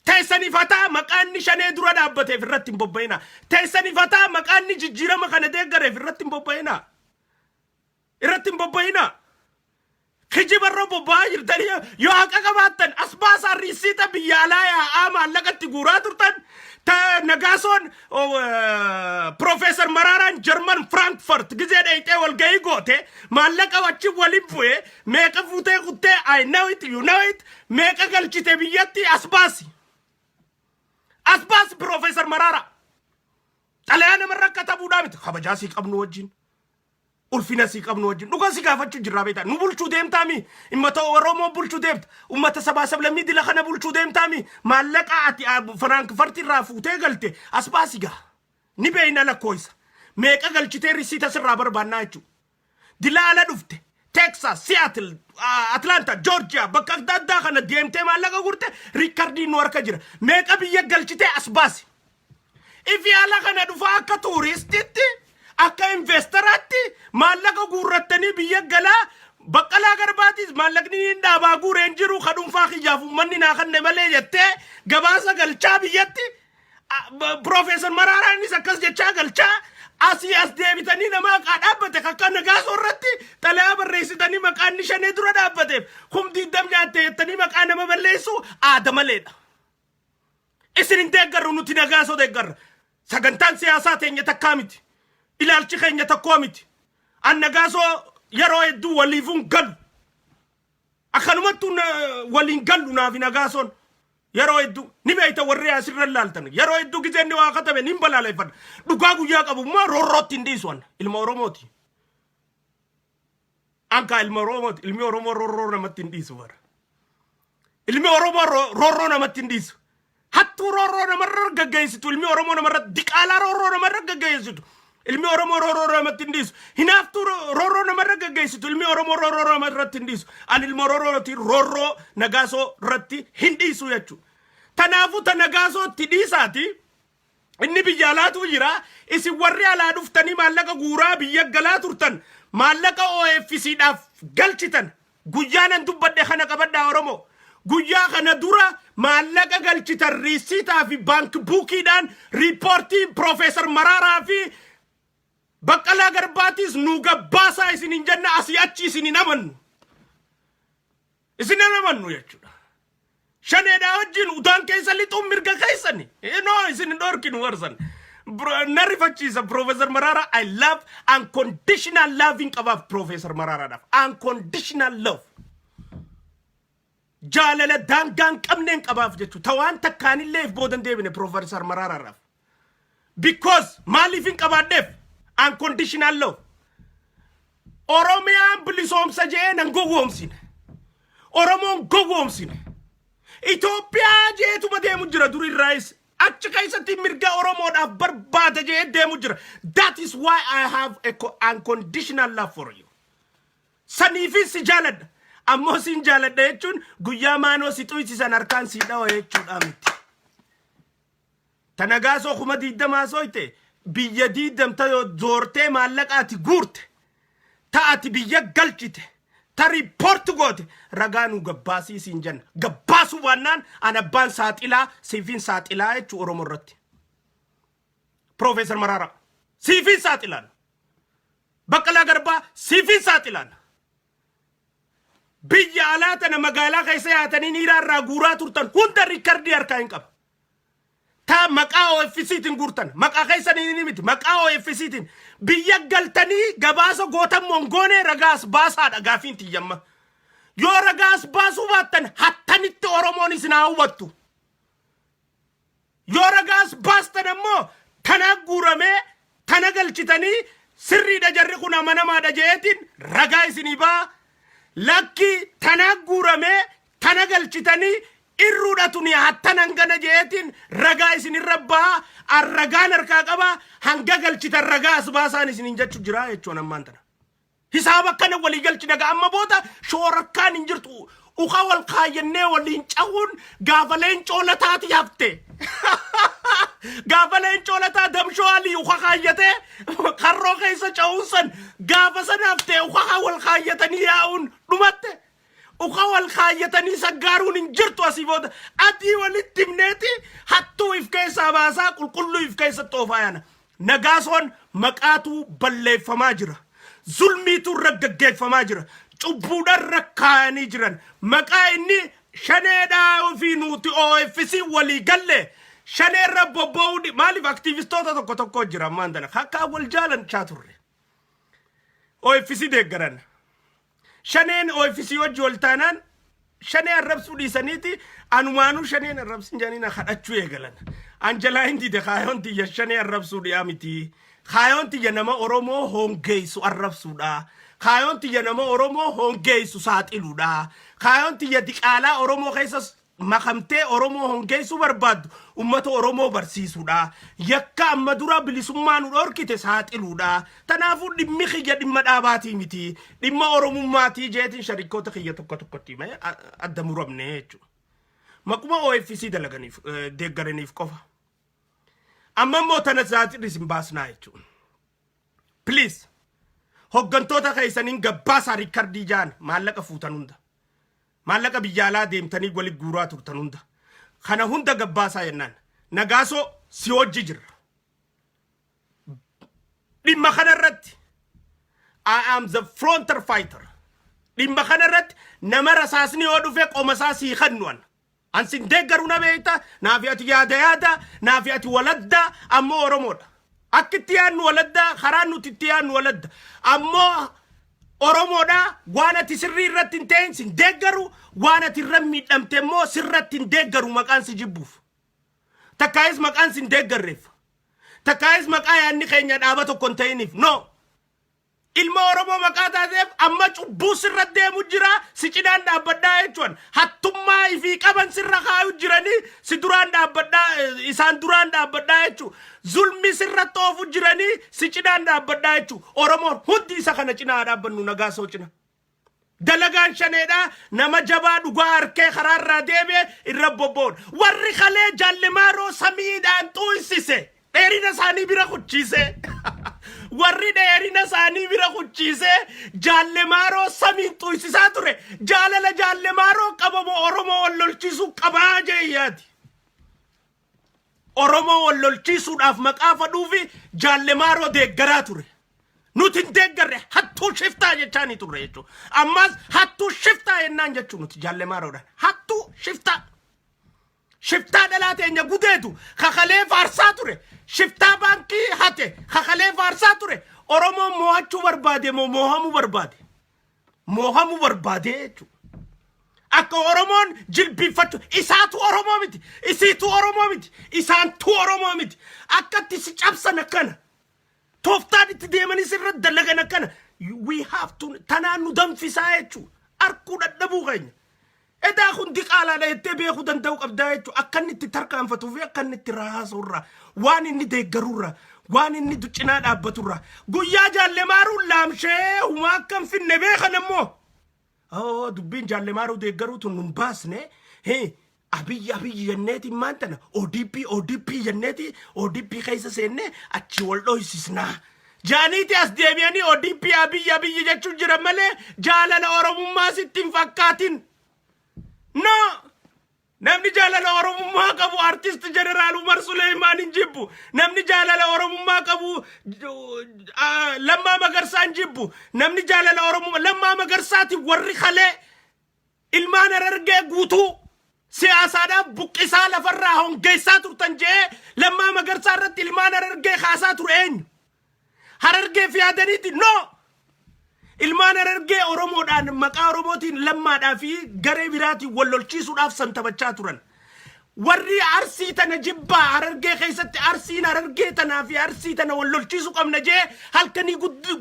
teessaniif hataa maqaan ni shanee dura dhaabbateef irratti hin bobba'ina teessaniif hataa maqaan ni jijjiirama kana deeggareef irratti hin bobba'ina kijibarra bobba'aa jirtanii yoo haqa qabaattan as baasaa riisiita biyya alaa yaa'aa maallaqatti guuraa turtan ta nagaasoon Profeesar Maraaraan Jarman Frankfurt gizee dheeyxee walgahii goote maallaqa wajjin waliin bu'ee meeqa fuutee kuttee I know it you know it meeqa galchite biyyatti as baasi asbas Profeesar Maraara xalayaan amarra katabuudhaa miti kabajaasii qabnu wajjin ulfinasii qabnu wajjin dhugaasii gaafachuu jirraa beektaa nu bulchuu deemtaami ummata oromoo bulchuu deemta ummata sabaa sablammii dila kana bulchuu deemtaami maallaqa ati Frankfurt irraa fuutee galte asbaasii gaa ni beeyna lakkooysa meeqa galchitee risiita sirraa barbaannaa jechuu dilaala dhufte Texas, Seattle, Atlanta, Georgia, bakka adda kana deemtee maallaqa gurte riikardiin nu harka jira meeqa biyya galchitee as baasi ifi ala kana dhufa akka tuuristitti akka investaraatti maallaqa guurrattanii biyya galaa Baqqalaa Garbaatis maallaqni hin dhaabaa guureen jiru kadhunfaa kiyyaaf uummanni naa kanne malee jettee gabaasa galchaa biyyatti Profeesar Maraaraanis akkas jechaa galchaa asii as deebitanii nama dhaabbate akka nagaasoo irratti xalayaa barreessitanii maqaan ni shanee dura dhaabbateef humdi damnyaatte jettanii maqaa nama balleessu aada maleedha. Isin hin deeggarru nuti nagaasoo deeggarra. Sagantaan siyaasaa teenya takkaa miti. Ilaalchi keenya takkoo miti. An nagaasoo yeroo hedduu waliifuun galu. Akkanumattuu waliin galu naafi nagaasoon. Yeroo hedduu ni beeyta warri asirra laaltan yeroo hedduu gizeenni waa katabe ni balaaleffadha dhugaa guyyaa qabu immoo roorrootti hin dhiisu ilma oromooti anka ilma oromooti ilmi oromoo roorroo namatti hin dhiisu bara ilmi oromoo roorroo namatti hin dhiisu hattuu roorroo namarra gaggeessitu ilmi oromoo namarra diqaalaa roorroo namarra gaggeessitu ilmi oromoo roorroo namatti hin dhiisu hinaaftuu roorroo namarra gaggeessitu ilmi oromoo roorroo namarratti hin dhiisu an ilma oromooti roorroo nagaasoo irratti hin dhiisu jechuudha. Tanaafu ta nagaasootti dhiisaati inni biyya alaatu jira isin warri alaa dhuftanii maallaqa guuraa biyya galaa turtan maallaqa OFC'dhaaf galchitan guyyaanan dubbadhe kana qabadhaa oromoo guyyaa kana dura maallaqa galchitan riisiitaa fi baank buukiidhaan riipoortii Profeesar Maraaraa fi Baqqalaa Garbaatis nu gabbaasaa isin hin jenna asii achi isin hin amannu jechuudha. Shaneedhaa wajjin utaan keessa lixuun mirga keessani no isin hin dhorkinu warsan narifachiisa Profeesar Maraara I love unconditional loving qabaaf Profeesar Maraaraadhaaf unconditional love jaalala daangaan qabneen qabaaf jechuudha tawaan takkaanillee if boodan deebine Profeesar Maraaraadhaaf because maaliif hin qabaadheef unconditional love Oromiyaan bilisoomsa jee nan gowwoomsine Oromoon gowwoomsine Itoophiyaa jeetuma deemu jira durii raayis achi keessatti mirga Oromoodhaaf barbaada jee deemu jira that is why I have unconditional love for you saniifis si jaaladha ammoo siin jaaladha jechuun guyyaa maanoo si xuyisisan harkaan si dhawa jechuudha miti tanagaasoo kuma diiddamaa sooyte biyya diiddamta yoo zoortee maallaqaati guurte ta'ati biyya galchite ta riipoorti goote ragaanuu gabbaasii siin jenna gabbaasu waannaan an abbaan saaxilaa siifin saaxilaa jechuu Oromoo irratti Profeesar Maraara siifin saaxilaan Baqqalaa Garbaa siifin saaxilaan biyya alaa tana magaalaa keessa yaatanii dhiiraarraa guuraa turtan hunda riikardii harkaa hin qaba ta maqaa OFC'tiin guurtan maqaa keessanii ni miti maqaa OFC'tiin biyya galtanii gabaasa gootan mongoonee ragaas baasaadha gaafiin tiyyamma yoo ragaas baasuu baattan hattanitti Oromoon isin hawwattu yoo ragaas baastan ammoo tana guuramee tana galchitanii sirriidha jarri kun amanamaadha jeetiin ragaa isinii baa lakki tana guuramee tana galchitanii irruudhatuni hattanan gana jeetin ragaa isin rabbaa arragaan harkaa qaba hanga galchita ragaa asbaasaan isin jechu jira jechuun ammaan tana hisaaba kana walii galchi daga amma booda shoorakkaan hin jirtu uqa wal kaayyannee waliin cawun gaafaleen coolataati hafte gaafaleen coolataa damshoo alii uqa kaayyate karroo keessa cawunsan gaafa sana hafte uqa wal kaayyatanii yaa'uun dhumatte uqa wal kaayyatanii saggaaruun hin jirtu asii booda adii walitti himneeti hattuu if keessaa baasaa qulqulluu if keessatti oofaayana nagaasoon maqaatu balleeffamaa jira zulmiitu raggaggeeffamaa jira cubbuudhaan rakkaayanii jiran maqaa inni shaneedhaa ofii nuti OFC walii galle shaneerra bobba'uu maaliif aktiivistoota tokko jira ammaan tana akka wal jaalanaa turre OFC deeggaran shaneen OFC wajji wal taanaan shanee arrabsuu dhiisaniiti anumaanuu shaneen arrabsin jaaniina kadhachuu eegalan anjalaa hindi de kaayoon tiyya shanee arrabsuu dhiyaa miti kaayoon tiyya nama Oromoo hongeessu arrabsuudha kaayoon tiyya nama Oromoo hongeessu saaxiluudha kaayoon tiyya diqaalaa Oromoo keessas makamtee Oromoo hongeessu barbaaddu ummata Oromoo barsiisuudha yakka amma dura bilisummaa nu dhorkite saaxiluudha tanaafuu dhimmi kiyya dhimma dhaabaatii miti dhimma Oromummaatii jeetiin sharikkoota kiyya tokkotti mee adda muramne jechuudha maquma OFC dalaganiif deeggaraniif qofa amma immoo tana saaxilis hin baasnaa jechuudha please hoggantoota keessaniin gabbaasaa riikardii jaan maallaqa fuutan hunda maallaqa biyyaalaa deemtanii wali guuraa turtan hunda kana hunda gabbaasaa jennaan nagaasoo si hojji jirra dhimma kanarratti I am the frontier fighter dhimma kanarratti nama rasaasni yoo dhufe qomasaa sii kannuan ansin deeggaru na beeyta naafi ati yaada naafi ati waladda ammoo Oromoodha akkitti yaannu waladda karaan nuti itti yaannu waladda ammoo Oromoodha waan ati sirrii irratti hin ta'in sin deeggaru waan ati irra miidhamte immoo sirratti hin deeggaru maqaan si jibbuuf takkaayis maqaan sin deeggarreef takkaayis maqaa yaanni keenya dhaaba tokko hin ta'iniif no ilma Oromoo maqaa taateef amma cubbuu sirra deemu jira si cinaan dhaabbadhaa jechuun hattummaa ifii qaban sirra kaa'u jiranii si duraan dhaabbadhaa isaan duraan dhaabbadhaa jechuun zulmi sirra toofu jiranii si cinaan dhaabbadhaa jechuun Oromoon hundi isa kana cinaa dhaabbannu nagaasoo cina dalagaan shaneedhaa nama jabaa dhugaa harkee karaarraa deemee irra bobboon warri kalee jaallimaaroo samiidhaan xuunsise dheerina isaanii bira kuchiise warri dheerina isaanii bira kuchiise jaallimaaroo samiin xuunsisaa ture jaalala jaallimaaroo qabamoo Oromoo wal lolchiisuu qabaa jeeyyaati Oromoo wal lolchiisuudhaaf maqaa fadhuufi jaallimaaroo deeggaraa ture nuti hin deeggarre hattuu shiftaa jechaanii turre jechuudha ammas hattuu shiftaa jennaan jechuun nuti jaallimaaroodhaan hattuu shiftaa shiftaa dhalaa teenya gudeetu kakalee faarsaa ture shiftaa baankii hate kakalee faarsaa ture Oromoo mo'achuu barbaade moo mo'amuu barbaade jechuudha akka Oromoon jilbiifachuu isaatu Oromoo miti isiitu Oromoo miti isaantu Oromoo miti akkatti si cabsan akkana tooftaan itti deemanii sirra dalagan akkana we have to tanaan nu danfisaa jechuudha arkuu dadhabuu keenya edaa hundi qaalaadha jettee beekuu danda'u qabdaa jechuudha akkan itti tarkaanfatuu fi akkan itti raasurra waan inni deeggarurra waan inni duccinaa dhaabbaturra guyyaa jaallemaaruun laamshee humaa akkan finne beekan ammoo dubbiin jaallemaaru deeggaruutu nun baasne abiyyi jenneeti maantana ODP jenneeti ODP keessa seenne achi wal dhoysisnaa jaaniiti as deebi'anii ODP abiyyi jechuun jira malee jaalala Oromummaa sitti hin fakkaatin no namni jaalala Oromummaa qabu artist Jeneraal Umar Suleymaan hin jibbu namni jaalala Oromummaa qabu Lammaa Magarsaa hin jibbu namni jaalala Oromummaa Lammaa Magarsaati warri kalee ilmaan Harargee guutuu siyaasaadhaaf buqqisaa lafarraa hongeessaa turtan jee Lammaa Magarsaa irratti ilmaan Harargee kaasaa ture eenyu Harargee fi yaadaniiti no ilmaan Harargee Oromoodhaan maqaa Oromootiin Lammaadhaa fi garee biraatiin wal lolchiisuudhaaf santabachaa turan warri arsii tana jibbaa Harargee keessatti arsiin Harargee tanaa fi arsii tana wal lolchiisuu qabna jee halkanii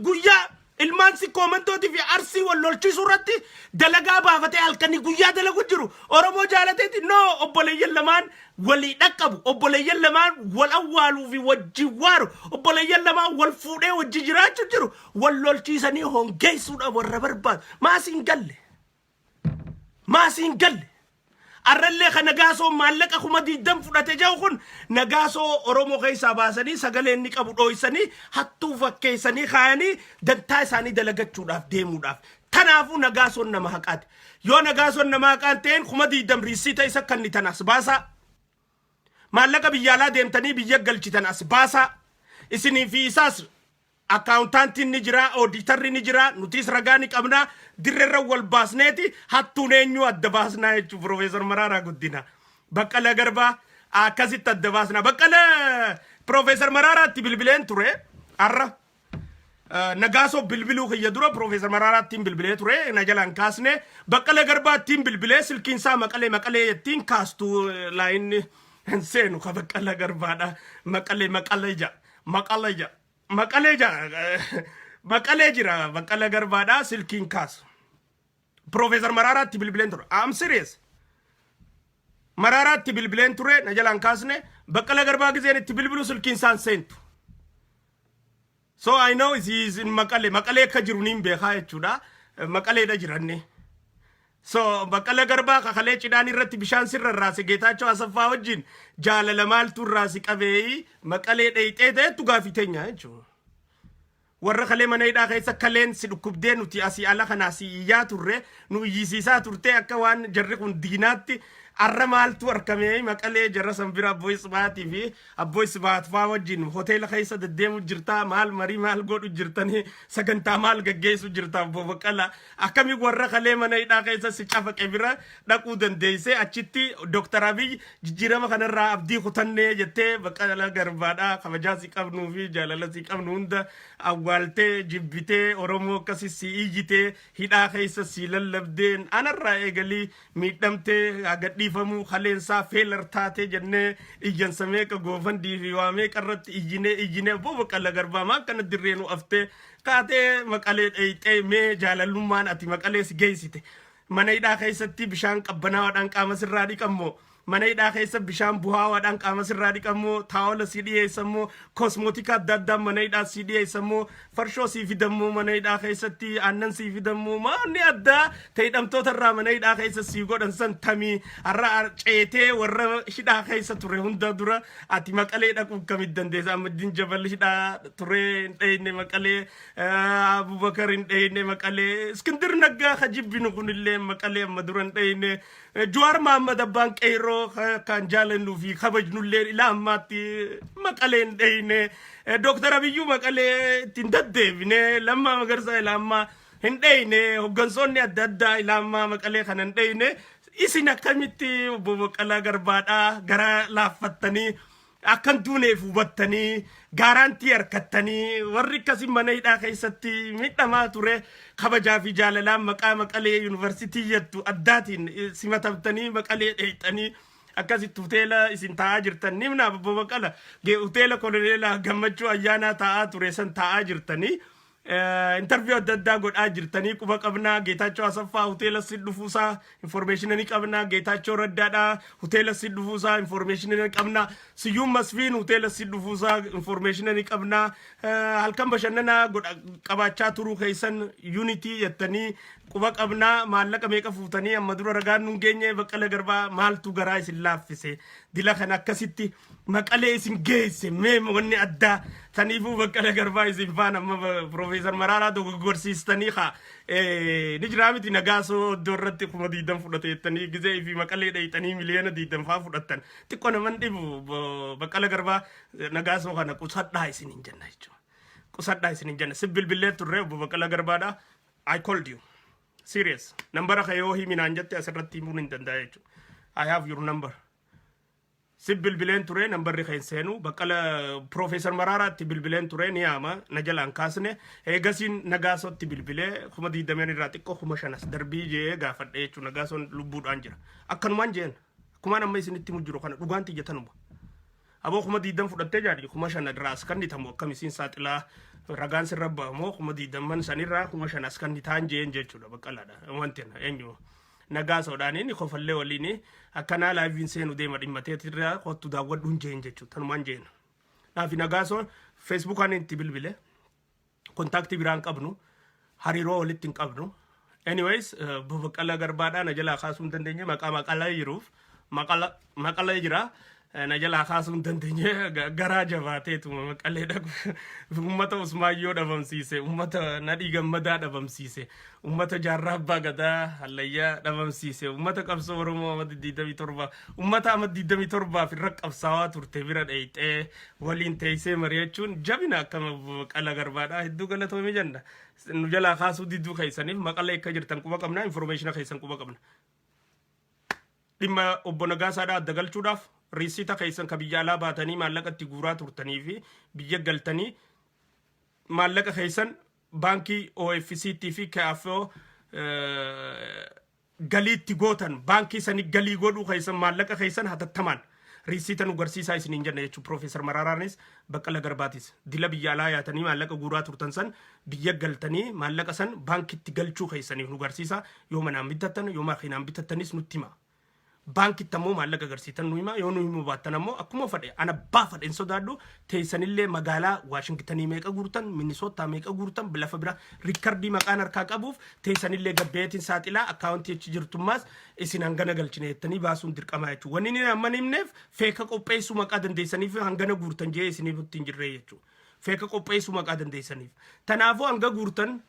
guyyaa ilmaan si koomantootii fi arsii wallolchiisuu irratti dalagaa baafatee halkanii guyyaa dalagu jiru Oromoo jaalateeti no obboleeyyan lamaan walii dhaqqabu obboleeyyan lamaan wal awwaaluu fi wajji waaru obboleeyyan lamaan wal fuudhee wajji jiraachuu jiru wallolchiisanii hongeessuudha warra barbaadu maasiin galle arrallee kan nagaasoo maallaqa kuma diidam fudhate jahu kun nagaasoo Oromoo keessaa baasanii sagalee inni qabu dhooysanii hattuu fakkeessanii kaayanii dantaa isaanii dalagachuudhaaf deemuudhaaf tanaafu nagaasoon nama haqaati yoo nagaasoon nama haqaan ta'een kuma diidam riisiita isa kan ni tanas baasaa maallaqa biyyaalaa deemtanii biyya galchitan as baasaa isinii fi isaas akkaawuntaantiin ni jira ooditarri ni jira nutis ragaa ni qabna dirreerra wal baasneeti hattuun eenyu adda baasnaa jechuu Profeesar Maraaraa Guddinaa Baqqalaa Garbaa akkasitti adda baasnaa Baqqalaa Profeesar Maraaraatti bilbileen ture arra nagaasoo bilbiluu kiyya dura Profeesar Maraaraattiin bilbilee ture na jalaan kaasne Baqqalaa Garbaattiin bilbilee silkiinsaa maqalee jettiin kaastuu laayinni hin seenu ka Baqqalaa Garbaadha maqalee jira Baqqalaa Garbaadha silkiin kaas Profeesar Maraaraatti bilbileen ture I'm serious Maraaraatti bilbileen ture na jalaan kaasne Baqqalaa Garbaa gizeen itti bilbilu silkiin isaan seentu so I know he is in maqalee akka jiru niin beekaa jechuudha maqaleedha jiranne so Baqqalaa Garbaa kakalee cidhaan irratti bishaan sirra raase Geetaachoo Asaffaa wajjin jaalala maaltu raasi qabee maqalee dheeyxee ta'etu gaafiteenya jechuudha warra kalee mana hidhaa keessa kaleen si dhukkubdee nuti asii ala kanaa si iyyaa turre nu iyyisiisaa turte akka waan jarri kun diinaatti arra maaltu arkamee maqalee jarra sanbira Abboy Isbaatii fi Abboy Isbaat faa wajjin hoteela keessa deddeemu jirtaa maal marii maal godhu jirtanii sagantaa maal gaggeessu jirtaa Obbo Baqqalaa akkami warra kalee mana hidhaa keessa si cafaqe bira dhaquu dandeesse achitti Dr. Abiy jijjiirama kanarraa abdii kutannee jettee Baqqalaa Garbaadhaa kabajaa si qabnuu fi jaalala si qabnu hunda awwaaltee jibbitee Oromoo akkasi si iyyitee hidhaa keessa si lallabdeen anarraa eegalii miidhamtee agadhiifamuu kaleensaa feelar taatee jennee iyyansamee ka goofandii fi waamee qarratti iyyinee Obbo Baqqalaa Garbaa maa akkana dirreenu aftee kaatee maqalee dheeyxee mee jaalalummaan ati maqalee si geessite mana hidhaa keessatti bishaan qabbanaa'aadhaan qaama sirraa dhiqammoo mana hidhaa keessa bishaan buhaawaadhaan qaama sirraa dhiqammoo taawala si dhiyeessammoo kosmootika adda addaa mana hidhaa si dhiyeessammoo farshoo si fidammoo mana hidhaa keessatti aannan si fidammoo maanni addaa ta'idhamtoota irraa mana hidhaa keessa si godhan san tamii har'a ceetee warra hidhaa keessa ture hunda dura ati maqalee dhaquu kamit dandeessa Ahmadiin Jabal hidhaa ture hin dheeyne maqalee Abubakar hin dheeyne maqalee Iskindir Naggaa kajibbinu kunillee maqalee amma dura hin dheeyne Jawaar Mohammad Abbaan Qeyroo kan jaalannu fi kabajnullee ila ammaatti maqalee hin dheeyne Dr. Abiyyuu maqalee ittiin deddeebine Lammaa Magarsaa ila ammaa hin dheeyne hoggansoonni adda addaa ila ammaa maqalee kana hin dheeyne isin akkamitti Obbo Baqqalaa Garbaadhaa gara laaffattanii akkan duuneef hubattanii gaaraantii harkattanii warri akkasii mana hidhaa keessatti miidhamaa ture kabajaa fi jaalalaan maqaa maqalee yuunivarsiitii jettu addaatiin simatamtanii maqalee dheeyxanii akkasitti hoteela isin taa'aa jirtan nimna Obbo Baqqalaa hoteela Koloneela Gammachuu ayyaanaa taa'aa ture san taa'aa jirtanii interview adda addaa godhaa jirtanii quba qabnaa Geetaachoo Asaffaa hoteela si dhufuusaa information ni qabnaa Geetaachoo Raddaadhaa hoteela si dhufuusaa information ni qabnaa Siyyuum Masfiin hoteela si dhufuusaa information ni qabnaa halkan bashannanaa qabaachaa turuu keessan unity jettanii quba qabnaa maallaqa meeqa fuutanii amma dura ragaan nun geenye Baqqalaa Garbaa maaltu garaa isin laaffise dila kan akkasitti maqalee isin geesse mee wanni addaa taniifuu Baqqalaa Garbaa isin faan amma Profeesar Maraaraa dogoggorsiistanii haa ni jiraa miti nagaasoo iddoo irratti kuma 20 fudhateettanii gizee fi maqalee dheeyxanii miliyoona 20 faa fudhattan xiqqoo naman dhibu Baqqalaa Garbaa nagaasoo kana qusadhaa isin hin jenna jechuudha qusadhaa isin hin jenna si bilbilee turre Obbo Baqqalaa Garbaadhaa I called you serious number kayoo himinaan jette asirratti himuun hin danda'a jechuudha I have your number si bilbileen ture nambarri keen seenu Baqqalaa Profeesar Maraaraatti bilbileen ture ni yaama na jalaan kaasne eegasiin nagaasotti bilbilee kuma 20 irraa xiqqoo kuma 5 darbii jee gaafadhe jechuudha nagaasoon lubbuudhaan jira akkanumaan jeen akkumaan amma isinitti mujjiru kana dhugaan xiyyatanuma aboo kuma 20 fudhattee jaadhi kuma 5 irraa as kannitamu akkam isiin saaxilaa ragaan sirra ba'amoo kuma diidamman sanirraa kuma shan as kan ta'an jeen jechuudha baqqalaadha wanti eenyu nagaa soodhaan inni kofallee waliin akkanaa laayiviin seenu deema dhimmateetirraa kottu daawwadhuun jeen jechuudha tanumaan jeen naafi nagaa soon feesbuukaan itti bilbile kontaaktii biraan qabnu hariiroo walitti hin qabnu anyways baqqala garbaadhaa na jalaa kaasuu hin dandeenye maqalaa jiruuf maqala jira na jalaa kaasuu hin dandeenye garaa jabaateetu maqalee dhagu ummata usmaayyoo dhabamsiise ummata nadhii gammadaa dhabamsiise ummata jaarraa abbaa gadaa hallayyaa dhabamsiise ummata qabsoo oromoo amma 27 ummata amma 27 irra qabsaawaa turte bira dheeyxee waliin teessee mari'achuun jabina akkama baqqala garbaadhaa hedduu galatoomii jenna nu jalaa kaasuu didduu keessaniif maqalee akka jirtan quba qabna information keessan quba qabna dhimma obbo Nagaasaadhaa adda galchuudhaaf riisita keessan ka biyya alaa baatanii maallaqa itti guuraa turtanii fi biyya galtanii maallaqa keessan baankii OFCT fi KFO galii itti gootan baankii sanii galii godhuu keessan maallaqa keessan hatattamaan riisita nu garsiisaa isiniin jenna jechuun Profeesar Maraaraanis Baqqala Garbaatis dila biyya alaa yaatanii maallaqa guuraa turtan san biyya galtanii maallaqa san baankitti galchuu keessaniif nu garsiisa yoo manaan bitattan yoo makiinaan bitattanis nutti hima. Banki tammo maallaqa garsiitan nu hima yoo nu himu baattan ammoo akkuma fadhe ana baafadhe sodaadhu teessanillee magaalaa Waashingtanii meeqa guurtan Minnesota meeqa guurtan lafa bira riikardii maqaan harkaa qabuuf teessanillee gabbeetiin saaxilaa akkaawuntii achi jirtummaas isin hangana galchine jettanii baasuun dirqamaa jechuudha. Wanni inni amma himneef feeka qopheessuu maqaa dandeessaniif hangana guurtan jee isiniif ittiin jirree jechuudha. Feeka qopheessuu maqaa dandeessaniif. Tanaafuu hanga guurtan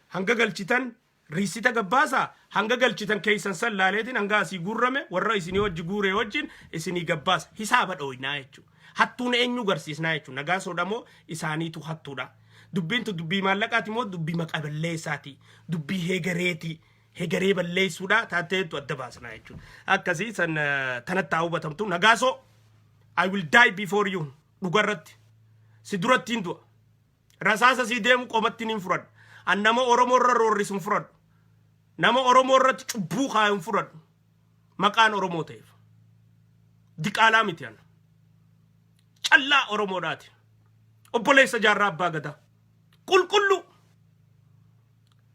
hanga galchitan riisita gabbaasa hanga galchitan keessan san laaleetiin hanga asii guurrame warra isinii wajji guuree wajjin isinii gabbaasa hisaaba dhooynaa jechuudha. Hattuun eenyu garsiisnaa jechuudha. Nagaasoodha moo isaaniitu hattuudha. Dubbiintu dubbii maallaqaati moo dubbii maqaa balleessaati. Dubbii heegareeti. Heegaree balleessuudha taateetu adda baasnaa jechuudha. Akkasii san tanatti haa hubatamtu. Nagaasoo I will die before you dhugarratti si duratti hin du'a. Rasaasa si deemu qomatti hin fudhadhu. An nama Oromoo irra roorrisu hin fudhadhu. Nama Oromoo irratti cubbuu kaayu hin fudhadhu. Maqaan Oromoo ta'eef. Diqaalaa miti ana. Callaa Oromoodhaati. Obboleessa jaarraa abbaa gadaa. Qulqullu.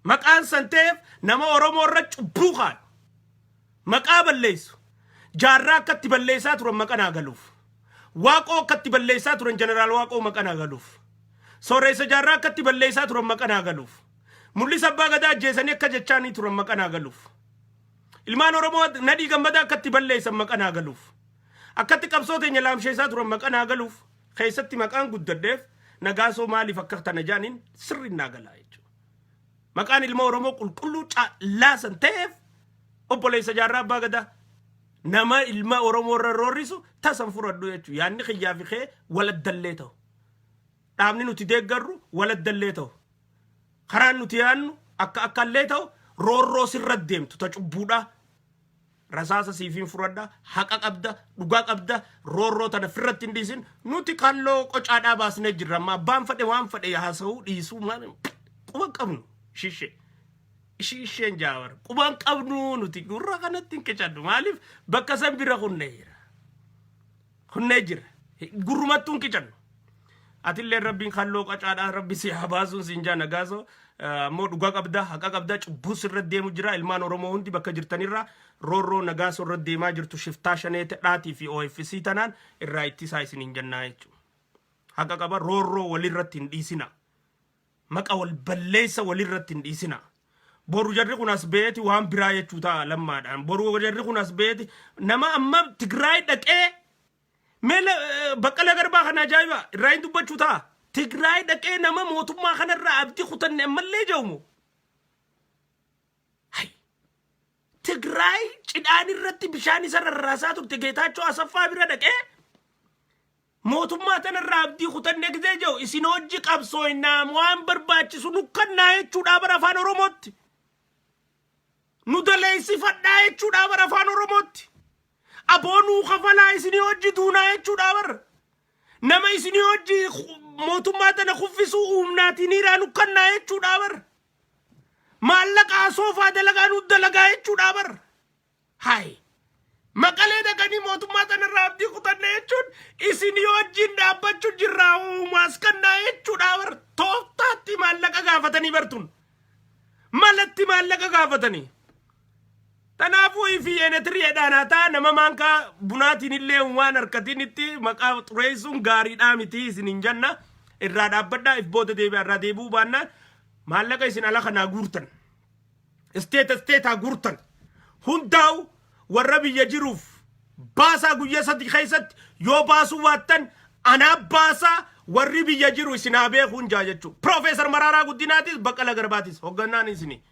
Maqaan san ta'eef nama Oromoo irra cubbuu kaayu. Maqaa balleessu. Jaarraa akkatti balleessaa turan maqaa naa galuuf. Waaqoo akkatti balleessaa turan jeneraal Waaqoo maqaa naa galuuf. Sooressa jaarraa akkatti balleessaa turan maqaa naa galuuf. Mul'isa abbaa gadaa ajjeesanii akka jechaanii turan maqaa naa galuuf. Ilmaan Oromoo nadhii gammadaa akkatti balleessan maqaa naa galuuf. Akkatti qabsoo teenya laamsheessaa turan maqaa naa galuuf. Keessatti maqaan guddadheef Nagaasoo maaliif akka tana jaaniin sirri naa galaa jechuudha. Maqaan ilma Oromoo qulqulluu laasan ta'eef obboleessa jaarraa abbaa gadaa nama ilma Oromoo irra roorrisu tasan fudhadhu jechuudha. Yaanni xiyyaa fi kee waladdallee ta'u. Dhaabni nuti deeggarru waladdallee ta'u. Karaan nuti yaannu akkallee ta'u roorroo sirra deemtu ta cubbuudha. Rasaasa siifiin fudhadha haqa qabda dhugaa qabda roorroo tana firratti hin dhiisin nuti kalloo qocaadhaa baasnee jirra amma abbaan fedhe waan fedhe haasa'uu dhiisuu quban qabnu isheen jaawar quban qabnu nuti gurra kanatti hin qicadhu maaliif bakka san bira hunnee jira gurrumattuu hin qicadhu. Atillee rabbiin kalloo qocaadhaa rabbi si habaasuun siin jaa Nagaasoo ammoo dhugaa qabda haqa qabda cubbuu sirra deemu jira ilmaan Oromoo hundi bakka jirtanirra roorroo Nagaasoo irra deemaa jirtu shiftaa shaneete dhaatii fi OFC tanaan irraa ittisaa isiniin jennaa jechuudha. Haqa qaba roorroo walirratti hin dhiisina. Maqa wal balleessa walirratti hin dhiisina. Boru jarri kun as beeti waan biraa jechuu ta'a lammaadhaan. Boru jarri kun as beeti nama amma Tigraay dhaqee meel Baqqala Garbaa kana ajaa'iba irraa hin dubbachuu ta'a. Tigraay dhaqee nama mootummaa kanarraa abdii kutanne ammallee jawmu. Tigraay cidhaan irratti bishaan isa rarraasaa turte Geetaachoo Asaffaa bira dhaqee mootummaa tanarraa abdii kutanne gizee jawu isin hojii qabsooynaa waan barbaachisu nukkannaa jechuudha bara afaan Oromootti. Nu daleessifadhaa jechuudha bara afaan Oromootti. Aboonuu kafalaa isin hojii duunaa jechuudha bara. Nama isin hojii mootummaa tana kuffisuu uumnaatiin hiraa nukkannaa jechuudha bara. Maallaqa soofaa dalagaa nu dalagaa jechuudha bara. Hai Maqalee dhaqanii mootummaa sanarraa abdii kutanne jechuun isin yoo wajjin dhaabbachuu jirraa uumaas kannaa jechuudha bar tooftaatti maallaqa gaafatanii bartuun malatti maallaqa gaafatanii tanaafuu ifi eenetiriyeedhaan haa ta'a nama maankaa bunaatiin illee waan harkatiin itti maqaa xureessuun gaariidhaa miti isin hin janna irraa dhaabbadhaa if booda deebi'aa irraa deebi'uu baannaan maallaqa isin ala kanaa guurtan isteetaa guurtan hundaa'u warra biyya jiruuf baasaa guyyaa sadii keessatti yoo baasuu baattan anaa baasaa warri biyya jiru isin haa beekuun jaa jechuudha. Profeesar Mararaa Guddinaatis Baqqala Garbaatis hoggannaan isinii.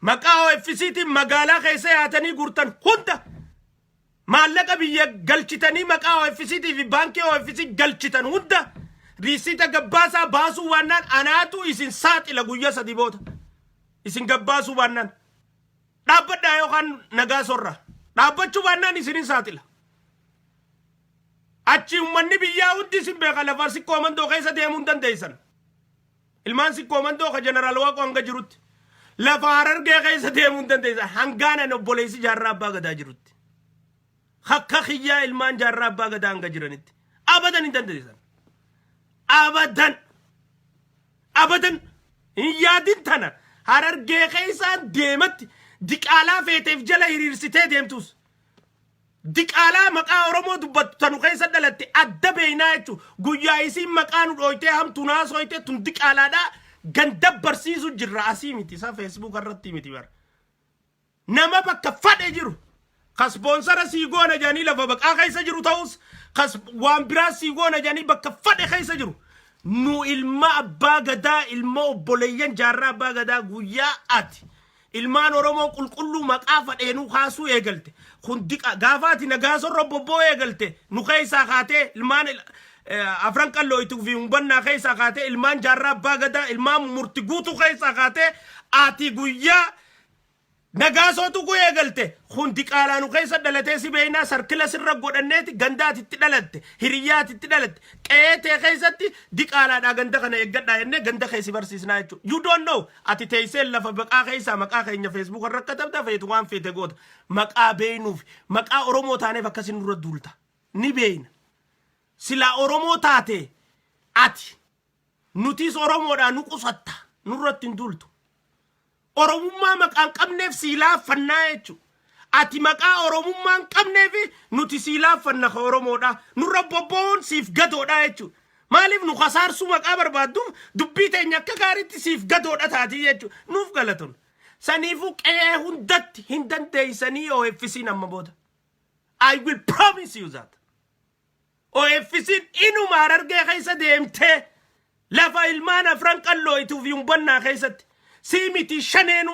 Maqaa OFCtiin magaalaa keessa yaatanii guurtan hunda maallaqa biyya galchitanii maqaa OFCtii fi baankii OFC galchitan hunda riisiita gabbaasaa baasuu baannaan anaatu isin saaxila guyyaa sadii booda. Isin gabbaasuu baannaan. Dhaabbadhaa yookaan nagaa sorra. Dhaabbachuu baannaan isinin saaxila. Achi ummanni biyyaa hundi isin beeka lafaa sikkoo mandoo keessa deemuu hin dandeessan. Ilmaan sikkoo mandoo ka jeneraal Waaqoo hanga jirutti. Lafa Harargee keessa deemuu hin dandeessan. Hangaanan obboleessi jaarraa abbaa gadaa jirutti. Hakka kiyyaa ilmaan jaarraa abbaa gadaa hanga jiranitti. Abadan hin dandeessan. Abadan. Abadan. Hin yaadin tana. Harargee keessaan deematti. Diqaalaa feeteef jala hiriirsitee deemtus. Diqaalaa maqaa Oromoo dubbattu tanu keessa dhalatte adda beeynaa jechuun guyyaa isiin maqaa nu dhooytee hamtu naasooytee tun diqaalaadhaa ganda barsiisu jirra asii miti isa Facebook irratti miti bara. Nama bakka fadhe jiru ka spoonsara sii goona jedhanii lafa baqaa keessa jiru ta'us ka waan biraa sii goona jedhanii bakka fadhe keessa jiru. Nu ilma abbaa gadaa ilma obboleeyyan jaarraa abbaa gadaa guyyaa ati. Ilmaan Oromoo qulqulluu maqaa fadheenuu kaasuu eegalte. Hundi gaafaati nagaa sorra bobboo eegalte. Nu keessaa kaatee ilmaan afran qallooytuu fi hubannaa keessaa kaatee ilmaan jaarraa abbaa gadaa ilmaan murti guutuu keessaa kaatee ati guyyaa nagaa sootu ku eegalte. Hundi qaalaa nu keessa dhalatee si beeynaa sarkila sirra godhanneeti gandaatitti dhalatte hiriyyaatitti dhalatte qeetee keessatti diqaalaadhaa ganda kana eeggadhaa jennee ganda keessi barsiisnaa jechuudha. You don't know ati teessee lafa baqaa keessaa maqaa keenya Facebook irra katabda feetu waan feete goota maqaa beeynuuf maqaa Oromoo taaneef akkasin nurra duulta ni beeyna silaa Oromoo taate ati nutis Oromoodhaa nu qusatta nurratti hin duultu. Oromummaa maqaan qabneef siilaa fannaa jechuudha. Ati maqaa Oromummaan qabneef nuti siilaa fanna ka Oromoodha. Nurra bobboon siif gadoodha jechuudha. Maaliif nu kasaarsuu maqaa barbaadduuf dubbii teenya akka gaariitti siif gadoodha taati jechuudha. Nuuf galatoon. Saniifuu qe'ee hundatti hin dandeessanii OFC'n amma booda. I will promise you that. OFC'n inuma Harargee keessa deemtee lafa ilmaan afran qallooytuu fi hubannaa keessatti. Simiti shaneenu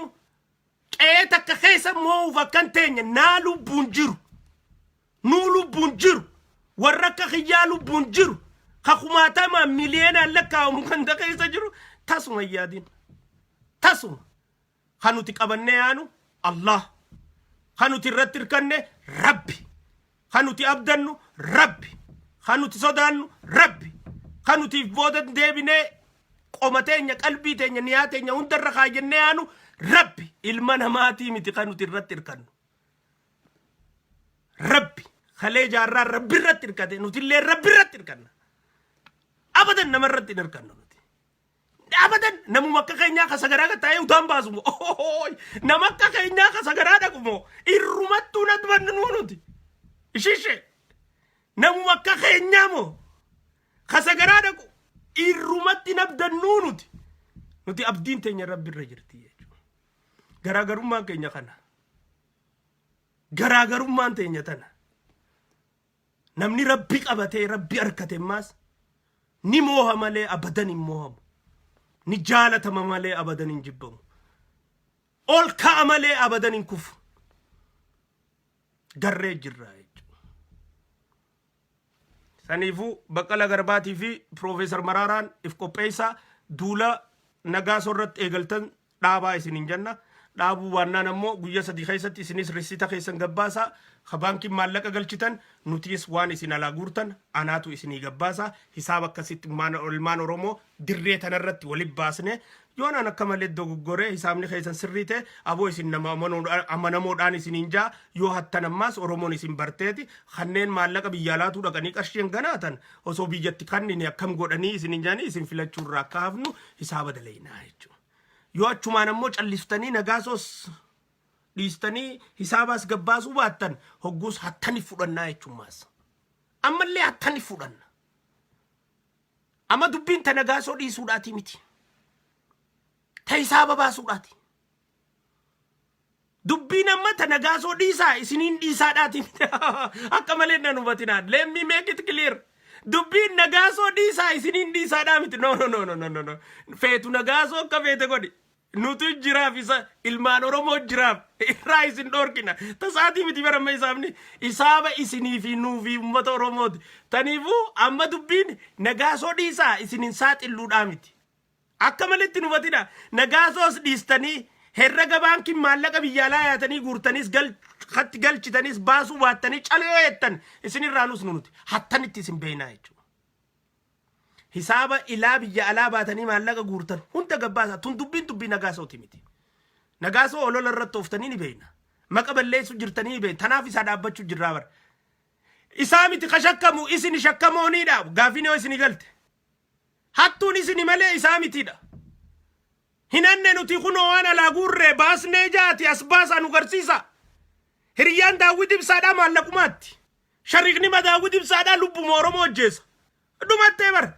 qe'ee takka keessa moo'uuf akkan teenya naa lubbuun jiru nuu lubbuun jiru warra akka kiyyaa lubbuun jiru ka kumaatama miliyoonaan lakkaa'amu ganda keessa jiru tasuma yaadin tasuma kan nuti qabannee yaanu Allah kan nuti irratti hirkanne Rabbi kan nuti abdannu Rabbi kan nuti sodaannu Rabbi kan nuti booda deebinee qoma teenya qalbii teenya niyaa teenya hundarra kaayannee yaanu Rabbi ilma namaatii miti kan nuti irratti hirkannu. Rabbi kalee jaarraa Rabbi irratti hirkate nuti illee Rabbi irratti hirkanna. Abadan nama irratti hin hirkannu nuti. Abadan namuma akka keenyaa ka sagaraa ka taa'ee utaan baasu moo nama akka keenyaa ka sagaraa dhaqu moo irrumattuu na dubannu nuti. Ishishee namuma akka keenyaa moo ka sagaraa dhaqu irrumatti nabdannuu nuti abdiin teenya Rabbi irra jirti jechuudha. Garaagarummaan keenya kana. Garaagarummaan teenya tana. Namni Rabbi qabatee Rabbi harkate maas ni mooha malee abadan hin moohamu. Ni jaalatama malee abadan hin jibbamu. Ol ka'a malee abadan hin kufu. Garree jirraa jechuudha. Saniifuu Baqqala Garbaatii fi Profeesar Maraaraan if qopheessaa duula nagaa sorratti eegaltan dhaabaa isin hin janna. Dhaabuu waannaan ammoo guyyaa sadii keessatti isinis risiita keessan gabbaasaa ka baankiin maallaqa galchitan nutis waan isin alaa guurtan anaatu isinii gabbaasaa hisaaba akkasitti ilmaan Oromoo dirree tanarratti walitti baasne yoon an akka malee dogoggoree hisaabni keessan sirrii ta'e aboo isin nama amanamoodhaan isin hinjaa yoo hattan ammaas Oromoon isin barteeti kanneen maallaqa biyya alaatuu dhaqanii qarsheen ganaatan osoo biyyatti kannine akkam godhanii isin hinjaanii isin filachuurraa akka hafnu hisaaba dalaynaa jechuudha. Yoo achumaan ammoo calliftanii nagaasoos dhiistanii hisaabaas gabbaasuu baattan hogguus hattanii fudhannaa jechuumaas. Ammallee hattanii fudhanna. Amma dubbiin ta nagaasoo dhiisuudhaati miti. Ta hisaaba baasuudhaati. Dubbiin amma ta nagaasoo dhiisaa isiniin dhiisaadhaati miti. Akka malee nan hubatinaan. Let me make it clear. Dubbiin nagaasoo dhiisaa isiniin dhiisaadhaa miti. No. Feetu nagaasoo akka feete godhi. Nutu jiraaf isa ilmaan Oromoo jiraaf irraa isin dhorkina. Tasaatii miti baramma isaafni isaaba isinii fi nuu fi uummata Oromooti. Taniifuu amma dubbiin nagaasoo dhiisaa isiniin saaxilluudhaa miti. Akka malitti nufatina nagaasoos dhiistanii herrega baankiin maallaqa biyya alaa yaatanii guurtaniis galchitaniis baasuu baattanii calee jettan isinirraa nus nuti hattanitti isin beeynaa jechuudha. Hisaaba ilaa biyya alaa baatanii maallaqa guurtan hunda gabbaasa tun dubbiin nagaasooti miti. Nagaasoo olola irratti ooftanii ni beeyna. Maqa balleessu jirtanii ni beeyna. Tanaaf isaa dhaabbachuu jirraa bara. Isaa miti kashakkamu isin shakkamooniidha. Gaafini yoo isin galte. Hattuun isin malee isaa mitiidha. Hinanne nuti kunoo waan alaa guurree baasnee jaati as baasaa nu garsiisa. Hiriyyaan Daawit Ibsaadhaa maallaqumaatti. Shariikni Daawit Ibsaadhaa lubbuma Oromoo hojjeessa. Dhumattee bara.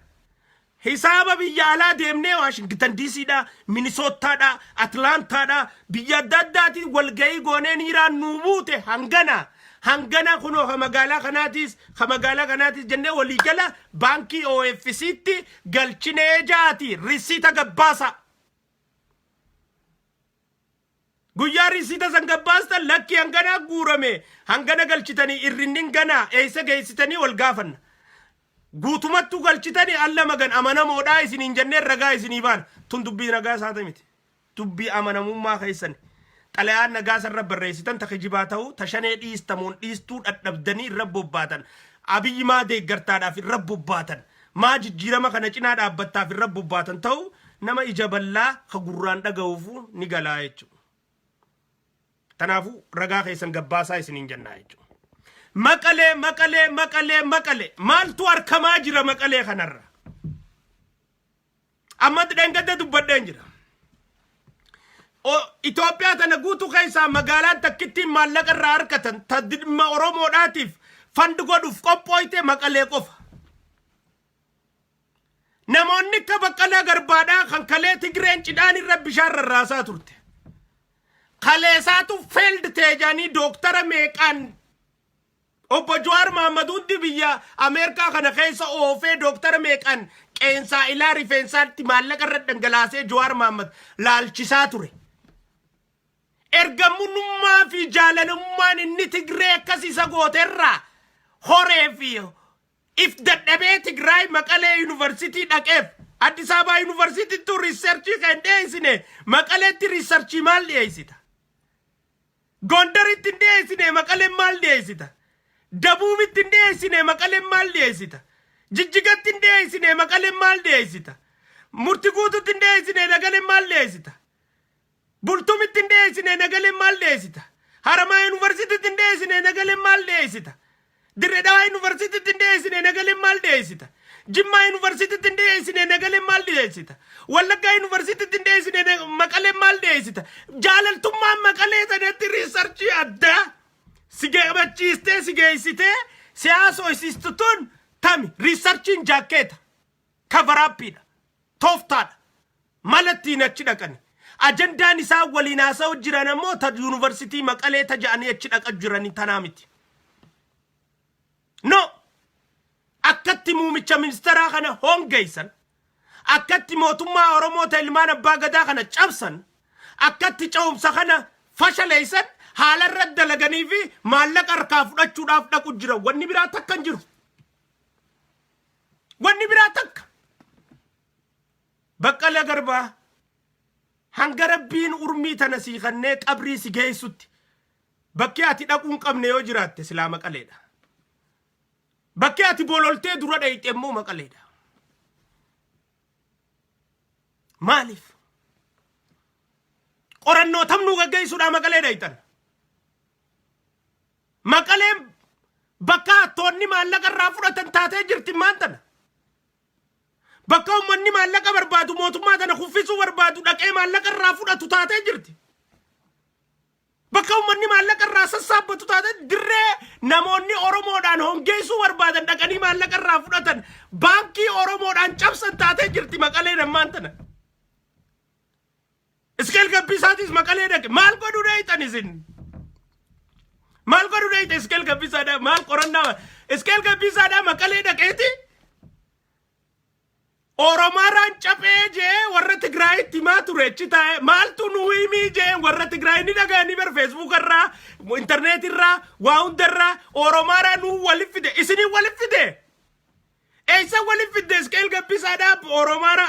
Hisaaba biyya alaa deemnee Washington DCdha, Minnesotaadha, Atlantaadha, biyya adda addaatiin walgahii gooneen hiraan nuu buute hangana kunoo ka magaalaa kanaatis jennee walii gala baankii OFC'tti galchinee jaati risiita gabbaasa. Guyyaa risiita san gabbaastan lakki hangana guurame hangana galchitanii irrinnin gana eessa geessitanii wal gaafanna. Guutumattuu galchitanii alla magan amanamoodhaa isiniin jennee ragaa isinii baan tun dubbii nagaa isaati miti. Dubbii amanamummaa keessan xalayaan nagaa sarra barreessitan ta kijibaa ta'uu ta shanee dhiistamuun dhiistuu dhadhabdanii irra bobbaatan. Abiyyi maa deeggartaadhaaf irra bobbaatan. Maa jijjiirama kana cinaa dhaabbattaaf irra bobbaatan ta'uu nama ija ballaa ka gurraan dhaga'uufu ni galaa jechuudha. Tanaafuu ragaa keessan gabbaasaa isiniin jennaa jechuudha. Maqalee maaltu arkamaa jira maqalee kanarra. Amma dhengada dubbadheen jira. Itoophiyaa tana guutuu keessaa magaalaan takkittiin maallaqa irraa harkatan ta dhimma Oromoodhaatiif fandi godhuuf qophooyte maqalee qofa. Namoonni akka Baqqalaa Garbaadhaa kan kalee Tigreen cidhaan irra bishaan rarraasaa turte. Kaleesaatu failed teejanii dooktara meeqaan Obbo Jawaar Mohammeduutti biyya Ameerikaa kana keessa oofee dooktara meeqaan qeensaa ilaa rifeensaatti maallaqa irra dhangalaasee Jawaar Mohammed laalchisaa ture. Ergamummaa fi jaalalummaan inni Tigree akkasiisa gooterraa horee fi if dadhabee Tigraay Maqalee Yuunivarsiitii dhaqeef Addis Ababa Yuunivarsiitiitti riisarchii kan dhiyeessine Maqaleetti riisarchii maal dhiyeessita? Gondaritti dhiyeessine Maqalee maal dhiyeessita? Dabuubitti dhiyeessine Maqalee maal dhiyeessita? Jijjigatti dhiyeessine Maqalee maal dhiyeessita? Murtii guutuutti dhiyeessine Nagalee maal dhiyeessita? Bultumitti dhiyeessine Nagalee maal dhiyeessita? Haramaa Yuunivarsiitiitti dhiyeessine Nagalee maal dhiyeessita? Dirredhaa Yuunivarsiitiitti dhiyeessine Nagalee maal dhiyeessita? Jimmaa Yuunivarsiitiitti dhiyeessine Nagalee maal dhiyeessita? Wallaggaa Yuunivarsiitiitti dhiyeessine Maqalee maal dhiyeessita? Jaalaltummaan Maqalee sanatti riisarchii addaa si geebachiistee si geessitee siyaasooysiistuun tami riisarchiin jaakkeeta kavaraappiidha tooftaadha malattiin achi dhaqani. Ajandaan isaa waliin haasa'u jiran ammoo ta Yuunivarsiitii Maqalee ta ja'anii achi dhaqan jiranii tanaa miti. No! Akkatti muumicha ministeeraa kana hongeessan, akkatti mootummaa Oromoo ta ilmaan abbaa gadaa kana cabsan, akkatti ca'umsa kana fashaleessan haala irra dalaganii fi maallaqa harkaa fudhachuudhaaf dhaqu jira. Wanni biraa takka hin jiru. Wanni biraa takka. Baqqalaa Garbaa hanga Rabbiin urmii tana sii kannee qabrii si geessutti bakki ati dhaquun qabne yoo jiraatte silaa Maqaleedha. Bakki ati bololtee dura dhayite immoo Maqaleedha. Maaliif? qorannoo tamnu gaggeessuudha maqalee dhaytan maqalee bakka toonni maallaqa irraa fudhatan taatee jirti maantana bakka ummanni maallaqa barbaadu mootummaa tana kuffisuu barbaadu dhaqee maallaqa irraa fudhatu taatee jirti bakka ummanni maallaqa irraa sassaabbatu taatee dirree namoonni oromoodhaan hongeessuu barbaadan dhaqanii maallaqa irraa fudhatan baankii oromoodhaan cabsan taatee jirti maqalee maantana iskeel gabbisaatis maqalee dhaqe maal godhu dheeytan isin maal godhu dheeyte iskeel gabbisaadha maal qorannaa iskeel gabbisaadha maqalee dhaqeeti oromaaraan caphee jee warra tigraayitti maa ture achi taa'e maaltu nu himii jee warra tigraay ni dhaga'anii bar feesbuuk irraa intarneet irraa waa hunda irraa oromaaraan nu waliif fide isinii waliif fide eessa waliif fide iskeel gabbisaadha oromaara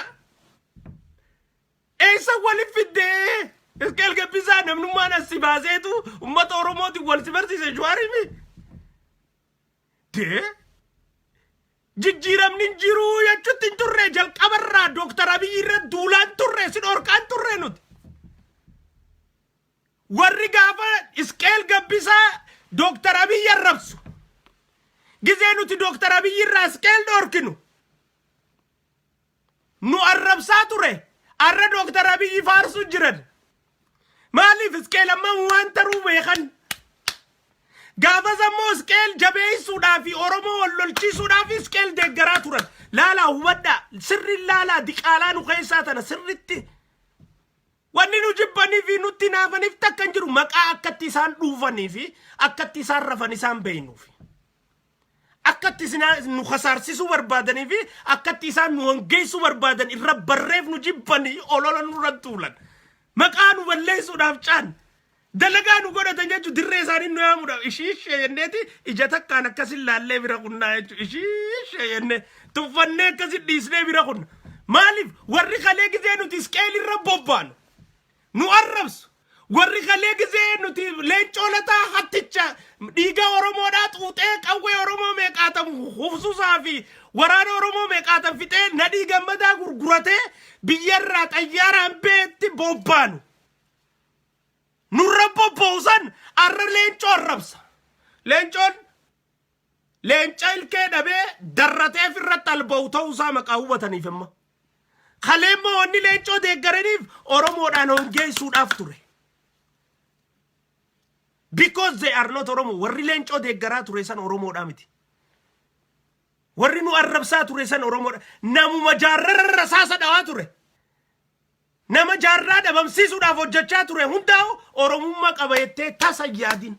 eessa waliif fide iskeel gabbisaa namnummaan asii baaseetu ummata oromooti wal si barsiise Jawaarimi dee jijjiiramni jiru jechuutti hin turre jalqabarraa Dr. Abiy irra duulaan turre sin orkaan turre nuti warri gaafa iskeel gabbisaa Dr. Abiy arrabsu gizee nuti Dr. Abiy irraa iskeel dhorkinu nu arrabsaa ture arra Dr. Abiy faarsu jiran maaliif iskeel amma waan taruu beekan gaafa zammoo iskeel jabeessuudhaafi oromoo wallolchiisuudhaafi iskeel deeggaraa turan laalaa hubadhaa sirri laalaa diqaalaa nu keessaa tana sirritti wanni nu jibbanii fi nutti naafaniif takkan jiru maqaa akkatti isaan dhuufanii fi akkatti isaan rafan isaan beeynuufi akkatti nu khasaarsiisuu barbaadanii fi akkatti isaan nu hongeessuu barbaadan irra barreef nu jibbanii olola nurra tuulan maqaa nu balleessuudhaaf caan dalagaa nu godhatan jechu dirree isaanii nu yaamuudha ishiishee jenneeti ija takkaan akkasin laallee bira qunnaa jechu ishiishee jennee tuffannee akkasin dhiisnee bira qunna maaliif warri kalee gizee nuti iskeel irra bobbaanu nu arrabsu warri kalee gizee nuti leencoolataa hatticha dhiiga oromoodhaa xuuxee qawwee oromoo meeqaatamu hubsuusaa fi waraana oromoo meeqaatam fixee nadhii gammadaa gurguratee biyyarraa xayyaaraan beetti bobbaanu nurra bobboosan arra leencoo arrabsa leencoon leenca ilkee dhabee darrateef irratti alba'u ta'uusaa maqaa hubataniif imma kaleemmoo wanni leencoo deeggaraniif oromoodhaan hongeessuudhaaf ture because they are not oromo warri leencoo deeggaraa ture san oromoodhaa miti warri nu arrabsaa ture san oromoodha namuma jaarrarra saasa dhawaa ture nama jaarraa dhabamsiisuudhaaf hojjechaa ture hundaa'u oromummaa qaba jettee tasa yaadin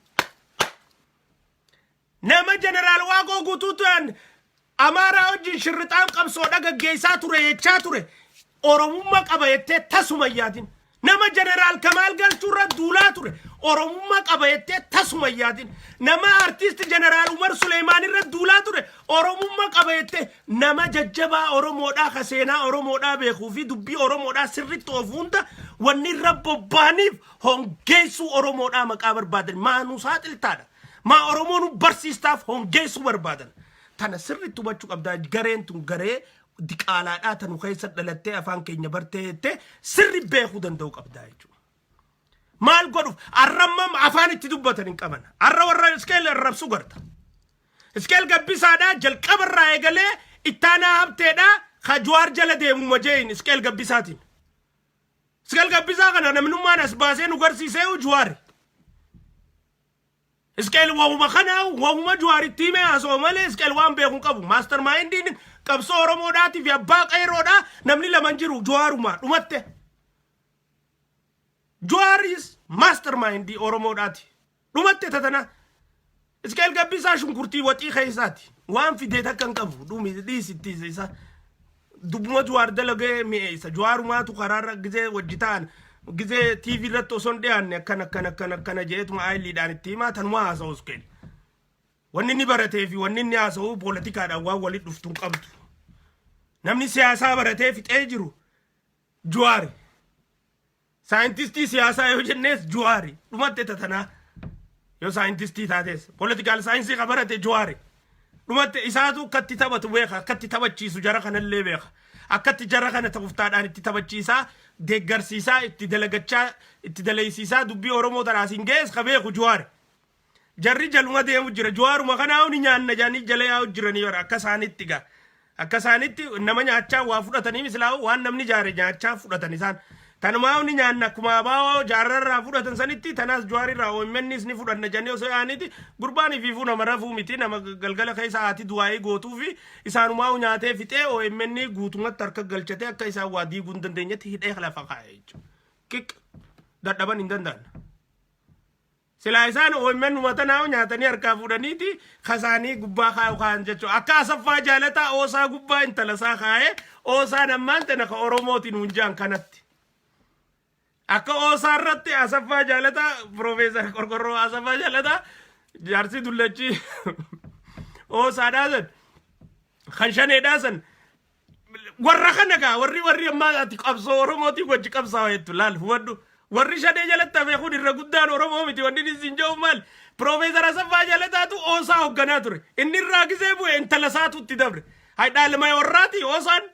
nama jeneraal Waaqoo guutuu ta'an amaaraa wajjin shirrixaan qabsoodha gaggeessaa ture jechaa ture oromummaa qaba jettee tasuma yaadin nama jeneraal Kamaal Galchuurra duulaa ture oromummaa qaba jettee tasuma yaadin nama artiist jeneraal Umar Suleymaan irra duulaa ture oromummaa qaba jettee nama jajjabaa oromoodhaa ka seenaa oromoodhaa beekuu fi dubbii oromoodhaa sirritti of hunda wanni irra bobbaaniif hongeessuu oromoodhaa maqaa barbaadan maanuu saaxiltaadha maa oromoon barsiistaaf hongeessuu barbaadan tana sirritti hubachuu qabdaa gareen tun garee diqaalaadhaa tanu keessa dhalattee afaan keenya bartee sirri beekuu danda'u qabdaa jechuudha maal godhuuf arrammam afaan itti dubbatan hin qaban arra warra iskeel arrabsu garta iskeel gabbisaadhaa jalqabarraa eegalee ittaanaa habteedhaa ka Jawaar jala deemu majeeyin iskeel gabbisaatiin iskeel gabbisaa kana namnummaan as baasee nu garsiisee Jawaari iskeel waa'uma kanaa waa'uma Jawaaritti himee haasoo malee iskeel waan beekuu qabu maastarmaayindiin qabsoo oromoodhaati fi abbaa qeeroodhaa namni laman jiru Jawaarumaa dhumatte Jawaaris mastermind oromoodhaati dhumatte tatana iskeel gabbisaa shunkurtii waxii keessaati waan fidee takkan qabu dhumi dhiisitti isa dubbuma Jawaar dalagee mi'eessa Jawaarumaatu karaarra gizee wajjitaan gizee TV irratti osoo hin dhiyaanne akkana jeetuma ayiliidhaan itti himaa tanuma haasa'u iskeel wanni inni baratee fi wanni inni haasa'u poolitikaadhaan waan walitti dhuftu hin qabdu namni siyaasaa baratee fixee jiru Jawaari saayintistii siyaasaa yoo jennees Jawaari dhumatte tatanaa yoo saayintistii taates politikaal saayinsii ka barate Jawaari dhumatte isaatu akkatti taphatu beeka akkatti taphachiisu jara kanallee beeka akkatti jara kana ta'uftaadhaan itti taphachiisaa deeggarsiisaa itti dalagachaa itti dalaysiisaa dubbii Oromoo tanaasiin gees qabeeku Jawaar jarri jaluma deemu jira Jawaaruma kanaa ni nyaanna jaanii jala yaa'u jiranii bara akka isaanitti gaa akka isaanitti nama nyaachaa waa fudhatanii mislaa waan namni jaare nyaachaa fudhatan isaan tanumaa ni nyaanna akkuma baawoo jaarrarraa fudhatan sanitti tanaas Jawaarirraa OMNs ni fudhanna jennee osoo yaaniiti gurbaanii fi nama rafuu miti nama galgala keessa haati du'aayii gootuu fi isaanumaa nyaatee fixee OMN guutumatti harka galchatee akka isaan waa diiguu hin dandeenyetti hidhee lafa kaa'e jechuudha. Kik dadhaban hin danda'an. Silaa isaan OMN uummatanaa nyaatanii harkaa fuudhaniiti kasaanii gubbaa kaa'u kaa'an jechuudha. Akka Asaffaa Jaalataa Oosaa gubbaa intalasaa kaa'ee Oosaan ammaan tana ka Oromootiin hunjaan kanatti. Akka Oosaa irratti Asaffaa Jaalataa Profeesar Qorqorroo Asaffaa Jaalataa jaarsi dullachi Oosaadhaa san kan shaneedhaa san warra kana gaa warri ammaa ati qabsoo Oromootiin wajji qabsaa jettu laal hubadhu warri shanee jalatti hafee kun irra guddaan Oromoo miti wanni isin jedhu maal Profeesar Asaffaa Jaalataatu Oosaa hoogganaa ture inni irraa gisee bu'e intalasaatu itti dabre dhaalma warraati Oosaan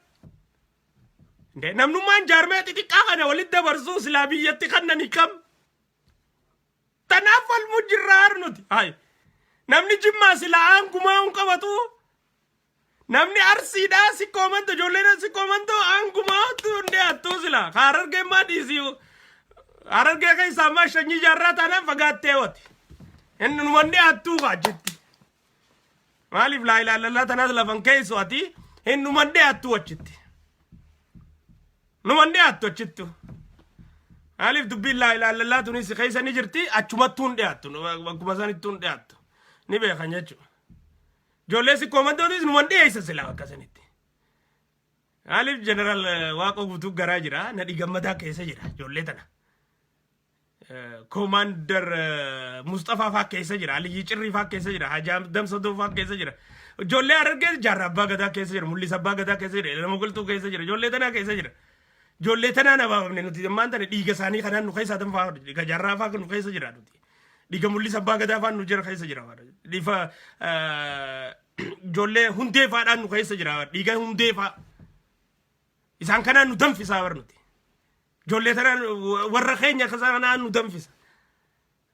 namnummaan jaarmee xixiqqaa kana walitti dabarsuu silaa biyyatti kannani kam tanaaf falmuu jirra harnuti namni Jimmaa silaa aangumaa hin qabatu namni Arsiidhaa sikkoomanto ijoolleen sikkoomanto aangumaa hundee hattuu silaa Harargee maa dhiisiyu Harargee keessaa ammaa shanyii jaarraa taanaan fagaattee wati inni wanni hattuu jetti maaliif laa ilaalallaa tanaas lafan keessu ati inni wandee hattuu achitti numanni atto achittu alif dubbii laa ilaalallaa tunis keessa ni jirti achumattuun dhiyaattu akkuma sanittuun dhiyaattu ni beekan jechuudha ijoollee sikkoomantoonnis numan dhiyeessa silaa akkasanitti alif jeneraal Waaqoo guutuu garaa jira nadhi gammadaa keessa jira ijoollee tana Commander Mustafaa faa keessa jira Aliyyi Cirrii faa keessa jira Hajaam Damsadoo faa keessa jira ijoollee Harargee Jaarraa Abbaa Gadaa keessa jira Mul'isa Abbaa Gadaa keessa jira Ilma Gultuu keessa jira ijoollee tanaa keessa jira ijoollee tanaa nabaafamne nuti ammaan tana dhiiga isaanii kanaan nu keessa tan faa dhiiga Jaarraa faa nu keessa jira nuti dhiiga Mul'isa Abbaa Gadaa faa nu jira keessa jira dhiifa ijoollee hundee faadhaan nu keessa jira dhiiga hundee faa isaan kanaan nu danfisaa bar nuti ijoollee tanaan warra keenya kanaan nu danfisa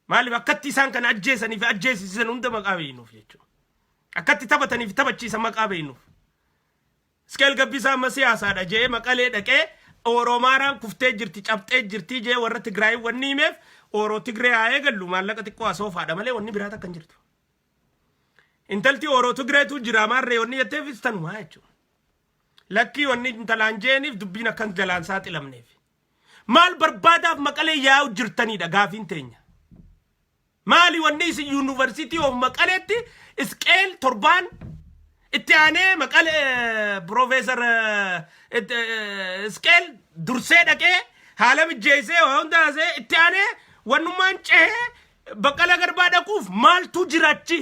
maaliif akkatti isaan kana ajjeesanii fi ajjeesisan hunda maqaa beeynuuf jechuudha akkatti taphatanii fi taphachiisan maqaa beeynuuf Iskeel Gabbisaa amma siyaasaadha jee Maqalee dhaqee Oromaaraan kuftee jirti cabxee jirti jee warra Tigraay wanni himeef Oroo Tigree haa eegallu maallaqa xiqqoo asoofaadha malee wanni biraat akkan jirtu intalti Oroo Tigreetu jira maarree wanni jetteefis tanumaa jechuudha lakkii wanni intalaan jeeniif dubbiin akkan jalaan saaxilamneef maal barbaadaaf Maqalee yaa'u jirtanidha gaafiin teenya maali wanni isin University of Maqaleetti Iskeel torbaan itti aanee Maqalee Profeesar Iskeel dursee dhaqee haala mijjeessee hundaasee itti aanee wannummaan cehee Baqqalaa Garbaa dhaquuf maaltu jirachi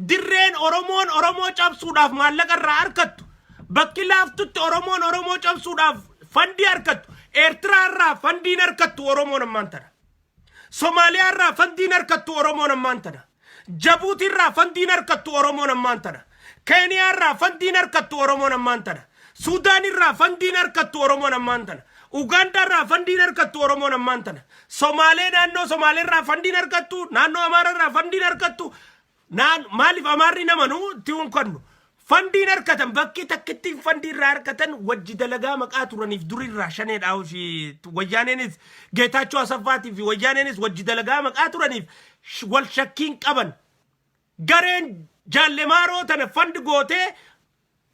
dirreen Oromoo cabsuudhaaf maallaqa irraa harkattu bakki laaftutti Oromoo cabsuudhaaf fandii harkattu Eertiraa irraa fandiin harkattu Oromoon ammaan tana Somaaliyaa irraa fandiin harkattu Oromoon ammaan tana Jabuuti irraa fandiin harkattu Oromoon ammaan tana Keeniyaa irraa fandiin harkattu Oromoon ammaan tana Suudaan irraa fandiin harkattu Oromoon ammaan tana Ugaandaa irraa fandiin harkattu Oromoon ammaan tana Somaalee naannoo Somaalee irraa fandiin harkattu naannoo Amaaraa irraa fandiin harkattu maaliif Amaarri namanuu ti'uun kannu fandiin harkatan bakki takkittiin fandii irraa harkatan wajji dalagaa maqaa turaniif duri irraa shaneedhaa fi wayyaaneenis Geetaachoo Asaffaatii fi wayyaaneenis wajji dalagaa maqaa turaniif wal shakkiin qaban gareen Jaalleemaaroo tana fandi gootee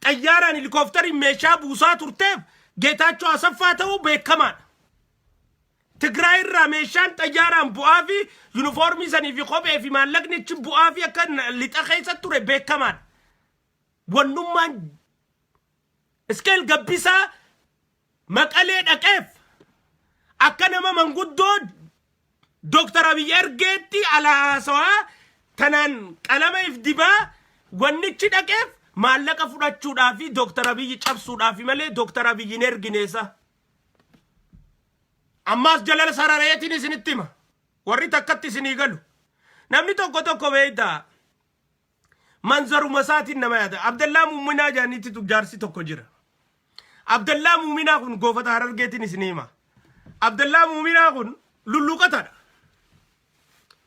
xayyaaraan helikooftariin meeshaa buusaa turteef Geetaachoo Asaffaa ta'uu beekamaadha. Tigraay irraa meeshaan xayyaaraan bu'aa fi yuunifoormii sanii fi kophee fi maallaqni achi bu'aa fi akka lixa keessa ture beekamaadha. Wannummaan Iskeel Gabbisaa Maqalee dhaqeef akka nama manguddoo Dr. Abiy ergeetti alaasawaa tanaan qalama if dibaa wannichi dhaqeef maallaqa fudhachuudhaa fi Dr. Abiy cabsuudhaa fi malee Dr. Abiy hin ergineessa. Ammaas jalala sarareetiin isinitti hima warri takkatti isinii galu namni tokko beeytaa manzaru masaatiin nama yaada Abdallaa Muuminaa jaanitti jaarsi tokko jira Abdallaa Muuminaa kun goofata Harargeetiin isinima Abdallaa Muuminaa kun lulluqataadha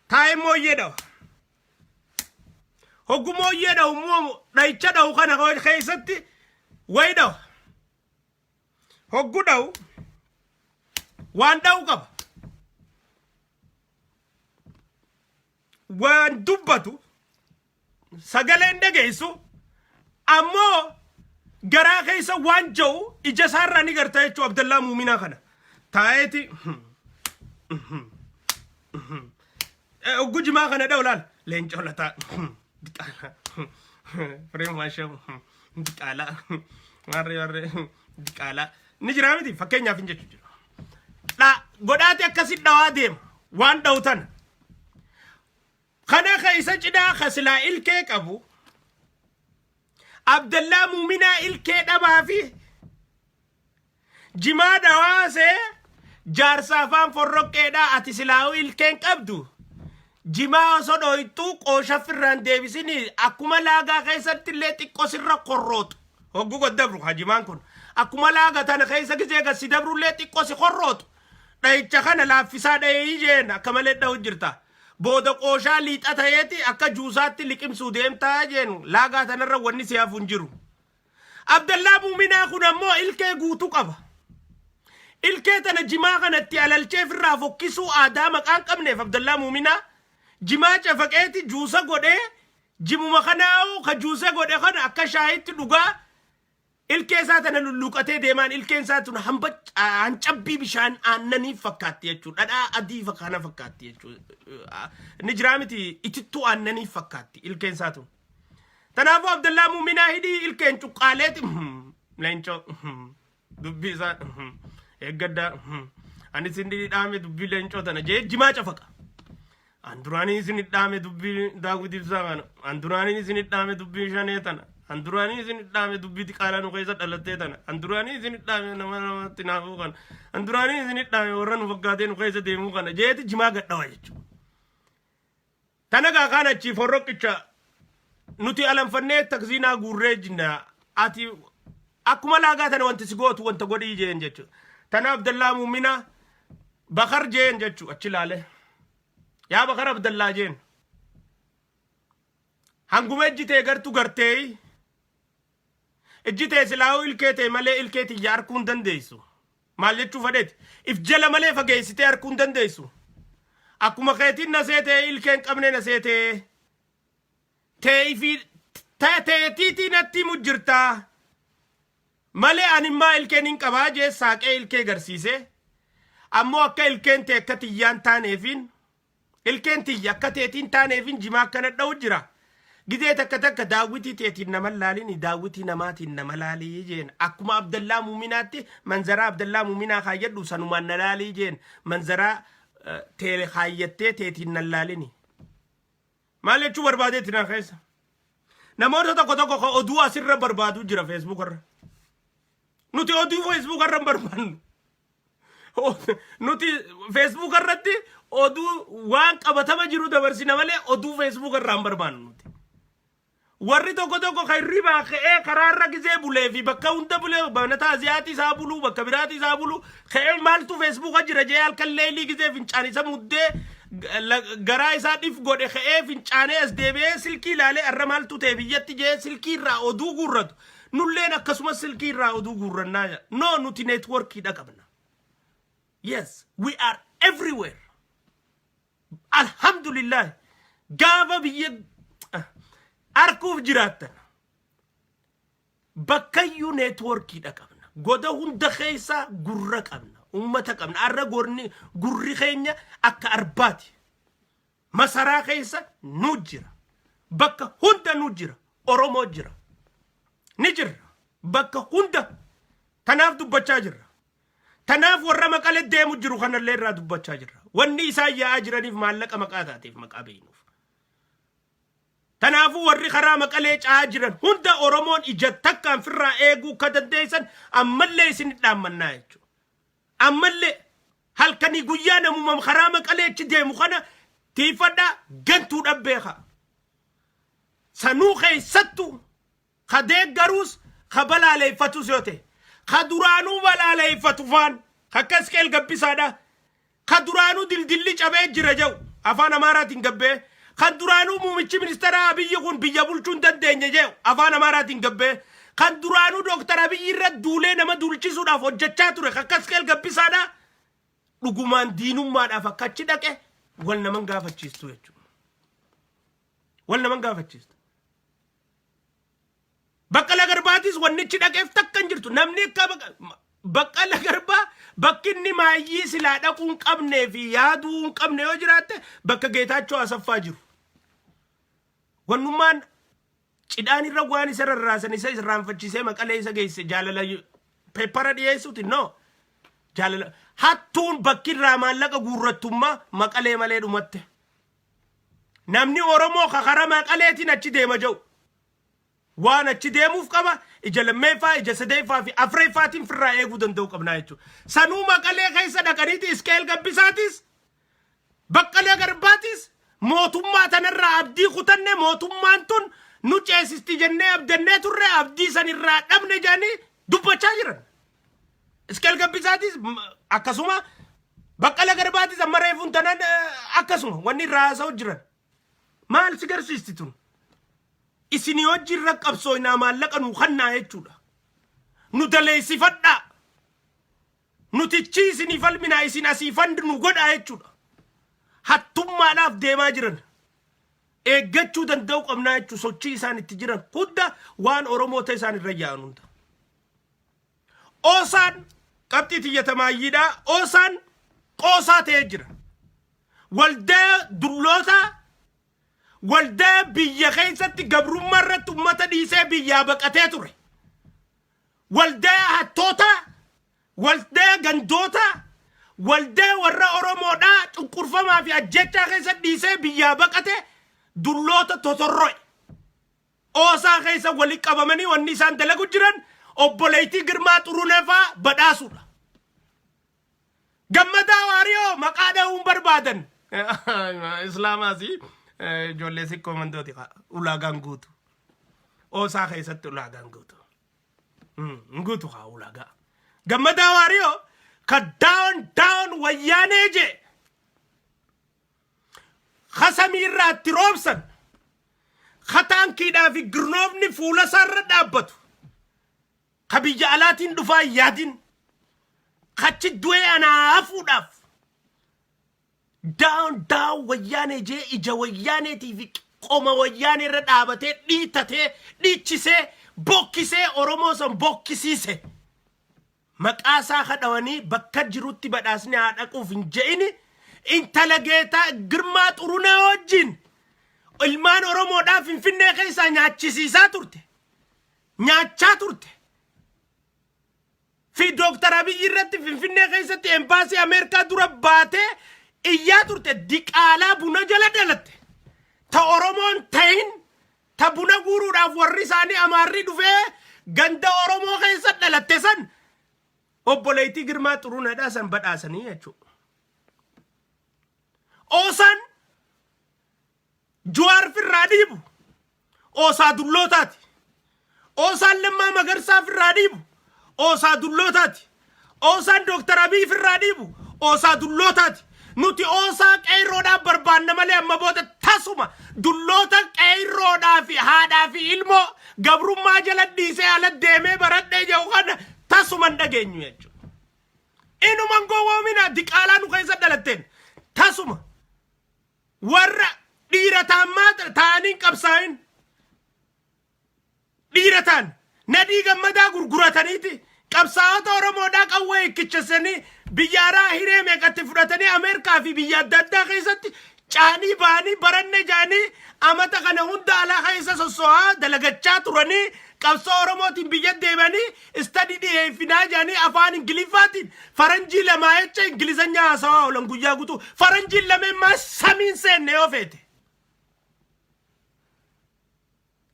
taa'ee mooyyeedha hoggu mooyyeedha ummoo dhayicha dhawu kana keessatti wayidha hoggu dhawu waan dhawu qaba waan dubbatu sagaleen dhageessu ammoo garaa keessa waan jiru ija isaarraa ni gartaa jechuudha Abdallaa Muuminaa kana taa'eeti Gujimaa kana dhawu laal leencoo lataa diqaala firee maashee diqaala warre diqaala ni jira miti fakkeenyaaf hin jechuudha godhaati akkasitti dhawaa deema waan dhawutan kana keessa cidhaa kasilaa ilkee qabu Abdallaa Muuminaa ilkee dhabaa fi jimaa dhawaasee jaarsa afaan forroqqeedhaa ati silaa'u ilkeen qabdu jimaa sodhoytuu qoosha firraan deebisini akkuma laagaa keessatti illee xiqqoo sirra korrootu hoggu goddabru hajimaan kun akkuma laaga tana keessa gizee gassi dabru illee xiqqoo si korrootu dhayicha kana laaffisaa dhayee jeen akka malee dhawu jirta booda qooshaa liixa ta'eeti akka juusaatti liqimsuu deemtaa jeen laagaa tanarra wanni si hafu hin jiru Abdallaa Muuminaa kun ammoo ilkee guutuu qaba ilkee tana jimaa kanatti alalchee firraa fokkisuu aadaa maqaan qabneef Abdallaa Muuminaa jimaa cafaqeeti juusa godhee jimuma kanaawu ka juusa godhe kana akka shaayitti dhugaa ilkee isaa tana lulluqatee deemaan ilkeen isaa tun hancabbii bishaan aannanii fakkaatti jechuudha dhadhaa adii fakkaana fakkaatti jechuudha ni jiraa miti itittuu aannanii fakkaatti ilkeen isaa tun tanaafuu Abdallaa Muuminaa hidhii ilkeen cuqqaaleeti leencoo dubbii isaa eeggaddaa ani sin dhaame dubbii leencoo tana jee jimaa cafaqa anduraanii isin dhaame dubbii daawwitiif sana anduraanii isin dhaame dubbii shanee tana anduraanii isin dhaame dubbii xiqqaala nu keessa dhalattee tana anduraanii isin dhaame namatti naafuu kana anduraanii isin dhaame warra nu fakkaatee nu keessa deemuu kana jeeti jimaa gadhawa jechuudha tana gaa kaan achi forroqicha nuti alanfannee taksiinaa guurree jinna ati akkuma laagaa tana wanti si gootu wanta godhii jeen jechuudha tana Abdallaa Muuminaa bakar jeen jechuudha achi laale yaa bakar Abdallaa jeen hanguma ejjitee gartu gartee ejjitee silaa'uu ilkeetee malee ilkeetii arguu hin dandeessu maal jechuu fedheeti if jala malee fageessitee arguu hin dandeessu akkuma keetiin na seetee ilkeen qabne na seetee teefi teetiitii natti mujjirtaa malee animmaa ilkeen hin qabaa jee saaqee ilkee garsiise ammoo akka ilkeen tee akka tiyyaan taaneefin ilkeen tiyya akka teetiin taaneefin jimaa akkana dha'u jira gidee takka daawwitii teetiin nama laalini daawwitii namaatiin nama laalii jeen akkuma Abdallaa Muuminaatti manzaraa Abdallaa Muuminaa kaayyadhu sanumaan na laalii jeen manzaraa teele kaayyattee teetiin na laalini maal jechuu barbaadeetti na keessa namoota tokko oduu asirra barbaadu jira Facebook irra nuti oduu Facebook irra barbaannu nuti Facebook irratti oduu waan qabatama jiru dabarsina malee oduu Facebook irra hin barbaannu nuti warri tokko khayribaa ka'ee karaarra gizee bulee fi bakka hunda bulee banata aziyaati isaa buluu bakka biraati isaa buluu ka'ee maaltu Facebook jira jee halkan leelii gizee fincaan isa muddee garaa isaa dhif godhe ka'ee fincaanee as deebi'ee silkii ilaalee arra maaltu ta'e biyyatti jee silkii irraa oduu guurratu nulleen akkasumas silkii irraa oduu guurrannaa no nuti neetworkiidha qabna yes we are everywhere alhamdulillah gaafa biyya arkuuf jiraattan bakkayyuu neetworkiidha qabna goda hunda keessa gurra qabna ummata qabna arra gurri keenya akka arbaati masaraa keessa nu jira bakka hunda nu jira oromoo jira ni jirra bakka hunda tanaaf dubbachaa jirra tanaaf warra maqalee deemu jiru kanallee irraa dubbachaa jirra wanni isaan yaa'aa jiraniif maallaqa maqaa taateef maqaa beeynuuf tanaafu warri karaa maqalee caa jiran hunda oromoon ija takkaan firraa eeguu ka dandeessan ammallee isin dhaammannaa jechuudha ammallee halkanii guyyaa namumam karaa maqaleechi deemu kana tiifadha gantuu dhabbeeka سنوخي ستو خديك جروس خبلا لي فتو سيوتي خدورانو بلا لي فتو فان خكسكيل قبي سادا خدورانو دل جابي جرجو أفانا مارات نقبي خدورانو موميتشي منسترا أبي يكون بيجابولشون دندين يجيو أفانا مارات نقبي خدورانو دكتور أبي يرد دولي نما دولشي سودا فوجتشاتو رخ خكسكيل قبي سادا لقمان دينو ما دافكاتشي داكي ولنا من قافتشيستو يجو ولنا من قافتشيستو بقى لغرباتيس ونيتشي داكي افتكن جرتو نمني بقى لغربا بكني ما يجيس لا دكون قبنه في يادون قبنه وجرات بقى جيتاچو اسفاجرو ونمان چداني رغواني سر راسني سي رانفچيسه مقله سگيس جالله بيبر ديسوتي نو جالله حتون بكيرا مالك غورتوما مقله مالي دمت نمني اورومو خخره مقلهتي نچ ديمجو وانا تشديموف قبا اجل ميفا اجل سديفا في افريفاتين في الرأي قدن دو قبنا يجو سنو مقالي خيسا دقريتي اسكيل قبساتيس بقالي قرباتيس موتوما تنرى عبدي خطن موتوما انتون نوچه اسستي جنة عبدنة ترى عبدي سنرى نمني جاني دوبا چاجرن اسكيل قبساتيس اكسوما بقالي قرباتيس امرا يفون تنن اكسوما واني راسا وجرن مال سيگر سيستيتون isini wajji rakabso ina malaka nu khanna jechuudha nu daleessifadha nutichi isini falmina isin asifand nu godha jechuudha hattummaadhaaf deemaa jiran eeggachuu danda'u qabnaa jechuu sochii isaan itti jiran hunda waan oromoota isaan irra yaa'an hunda oosaan qabxii tiyyatamayyiidha oosaan qoosaa ta'ee jira waldaa dulloota والدا بيا خيستي قبرو مرة أمتا ديسي بيا بقاتي توري والدا هاتوتا والدا غندوتا والدا ورا أورومو دا تنقرفا ما في أجيتا خيست ديسي بيا بقاتي دولوتا توتروي أوسا خيسا وليك أبامني والنسان دلقو جران أبوليتي قرمات رونفا بداسولا قمدا واريو مقادا بربادن إسلاماسي جولي سيكو من دوتي أولاغان غوتو أوسا خيست أولاغان غوتو غوتو خا أولاغا غمدا واريو داون وياني جي خسامي راتي روبسن خطان كيدا في غرنوفني فولا سر دابتو خبي جالاتين دفا يادين خاتش دوي أنا أفوداف داون وياني جي إجا وياني تيفي قوما وياني ردابته ديتشيسي بوكيسي أوروموسن بوكيسيسي مقاسا خدواني بكا جروتي بداسني عادقو فنجيني انت لقيتا قرمات أرونا وجين ilmaan oromoodhaaf finfinnee keessa nyaachisiisaa turte nyaachaa turte fi Dr. Abiy irratti finfinnee keessatti embaasii Ameerikaa dura baatee iyyaa turte diqaalaa buna jala dhalatte ta oromoon ta'in ta buna guuruudhaaf warri isaanii amaarri dhufee ganda oromoo keessa dhalatte san obboleettii Girmaa Xuruneedhaa san badhaasanii jechuudha. Oosan Juwaar Firraadiibu Oosaa Dullootaati. Oosaan Lammaa Magarsaa Firraadiibu Oosaa Dullootaati. Oosaan Dr. Abiy Firraadiibu Oosaa Dullootaati. Nuti Oosaa qeerroodhaa barbaanna malee amma booda tasuma dulloota qeerroodhaa fi haadhaa fi ilmoo gabrummaa jala dhiisee ala deemee baradhee jiru kana tasuman dhageenyu jechuudha. Inuman gowwoomina diqaalaa nu keessa dhalatteen tasuma warra dhiira taaniin qabsaa'in dhiira taan nadii gammadaa gurgurataniiti qabsaa'ota oromoodhaa qawwee ikkichasanii biyya alaa hiree meeqatti fudhatanii Ameerikaa fi biyya adda addaa keessatti caanii baanii baranne jaanii amata kana hunda alaa keessa sosso'aa dalagachaa turanii qabsoo oromootiin biyya deemanii istadii dhiyeeffinaa jaanii afaan ingiliffaatiin faranjii lamaa jecha ingilizanyaa haasawaa oolan guyyaa guutuu faranjiin lameen maa samiin seenne yoo feete.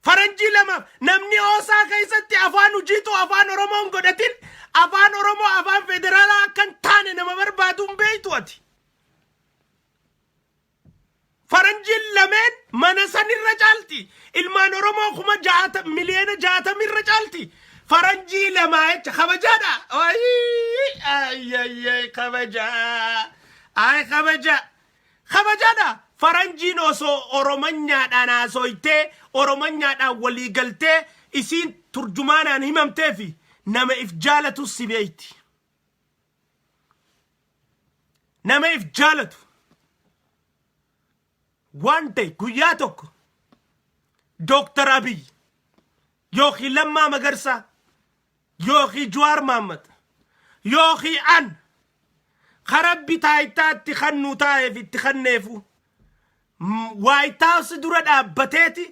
Faranjii lama namni Oosaa keessatti afaan hujiitu afaan oromoon godhatin afaan oromoo afaan federaalaa akkan taane nama barbaaduun beeytu ati. Faranjiin lameen mana san irra caalti ilmaan oromoo kuma 6 miliyoona 60 irra caalti faranjii lama jecha kabajaadha ay kabajaadha faranjiin osoo oromanyaadhaan haasoytee oromanyaadhaan walii galtee isiin turjumaanaan himamteefi nama if jaalatu si beeyti nama if jaalatu one day guyyaa tokko Dr. Abiy yookiin Lammaa Magarsaa yookiin Jawaar Mohammad yookiin an karabbi taayitaatti kannuu taa'eef itti kanneefu White House dura dhaabbateeti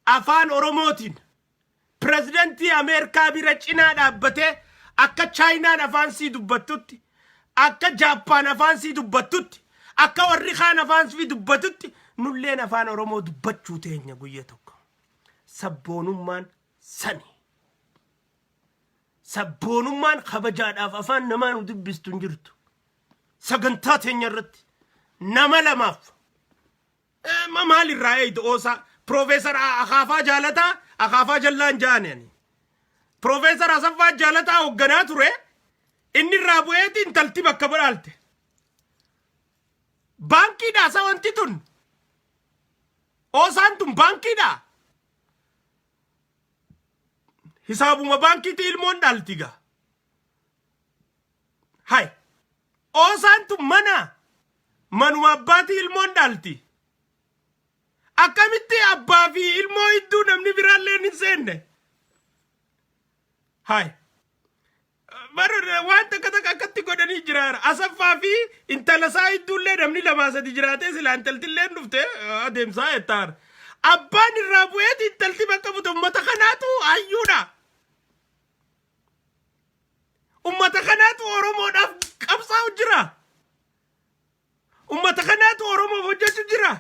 afaan oromootiin pirezidantii Ameerikaa bira cinaa dhaabbatee akka Chaayinaan afaan sii dubbattutti akka Jaappaan afaan sii dubbattutti akka warri kaan afaan sii dubbatutti nulleen afaan oromoo dubbachuu teenya guyyaa tokko sabboonummaan sani sabboonummaan kabajaadhaaf afaan namaa nu dubbistu hin jirtu sagantaa teenya irratti nama lamaaf maal irraa eeydu oosaa Professor Akaafaa Jaalataa Akaafaa Jallaan jaanani Professor Asaffaa Jaalataa hoogganaa ture inni irraa bu'eeti intalti bakka badhaalte baankiidha sawanti tun oosaan tun baankiidha hisaabuma baankiiti ilmoon dhaaltiga hay oosaan tun manuma abbaati ilmoon dhaalti akkamitti abbaa fi ilmoo idduu namni biraallee hin seenne hay waan takka akkatti godhanii jiraara Asaffaa fi intalasaa idduullee namni lamaa sadi jiraatee sila intaltillee dhufte adeemsaa ettaar abbaan irraa bu'eeti intalti bakka butu ummata kanaatu hayyuudha ummata kanaatu oromoodhaaf qabsaa'u jira ummata kanaatu oromoof hojjechu jira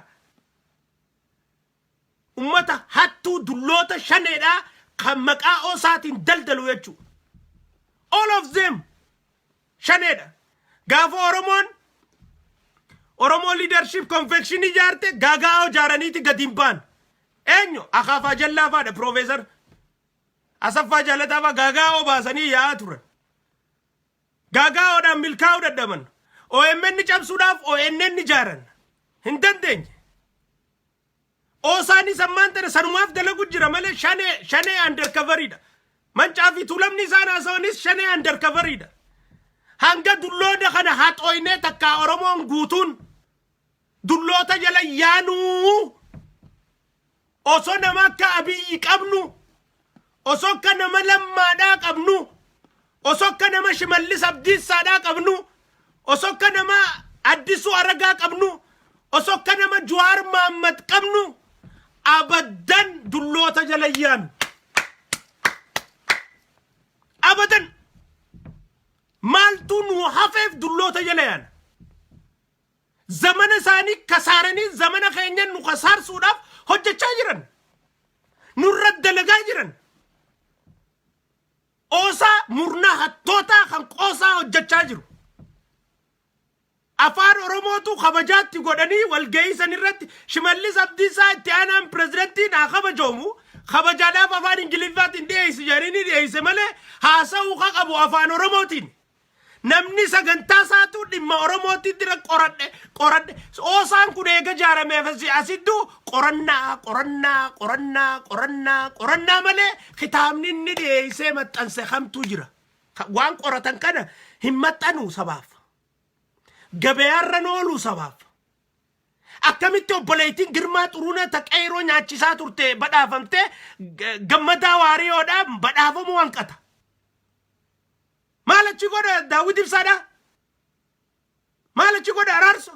ummata hattuu dulloota shaneedhaa kan maqaa oosaatiin daldalu jechuu all of them shaneedha gaafa Oromoo leadership convention ijaarte gaagaa'oo jaaraniiti gadiin baan eenyu Akaafaa Jallaafaadha Professor Asaffaa Jaalataafaa gaagaa'oo baasanii yaa'aa turan gaagaa'oodhaan milkaa'uu dadhaban OMN cabsuudhaaf ONN ijaaran hin dandeenye Oosani samantana sanumaaf dalagu jira malee shane undercoverida mancaa fi tulamni isaan haasawanis shane undercoverida hanga dullooda kana haxooynee takkaa oromoon guutuun dulloota jala yaanuu osoo nama akka Abiyyi qabnu osoo akka nama Lammaadhaa qabnu osoo akka nama Shimallis Abdiisaadhaa qabnu osoo akka nama Addisuu Aragaa qabnu osoo akka nama Jawaar Mohammad qabnu abadan dulloota jalayyaan abadan maaltu nu hafeef dulloota jalayaan zamana isaanii kasaaranii zamana keenya nu kasaarsuudhaaf hojjechaa jiran nurra dalagaa jiran oosaa murnaa hattootaa kan qoosaa hojjechaa jiru afaan oromootu kabajaatti godhanii walgeeysan irratti Shimallis Abdiisaa itti aanaan pirezidantiin haa kabajoomu kabajaadhaaf afaan ingiliffaatiin dhiyeessi jedhanii dhiyeesse malee haasa'uu qabu afaan oromootiin namni sagantaa isaatu dhimma oromootiin dira qoradhe oosaan kun eega jaarameef asittuu qorannaa malee kitaabni inni dhiyeessee maxxanse kamtu jira waan qoratan kana hin maxxanuu sabaaf gabayarra noolu sabaaf akkamitti obboleettiin Girmaa Xuruunee taqeeroo nyaachisaa turte badhaafamte Gammadaa Waariyoodhaan badhaafamu hanqata maalachi godha Daawit Ibsaadha maalachi godha Araarso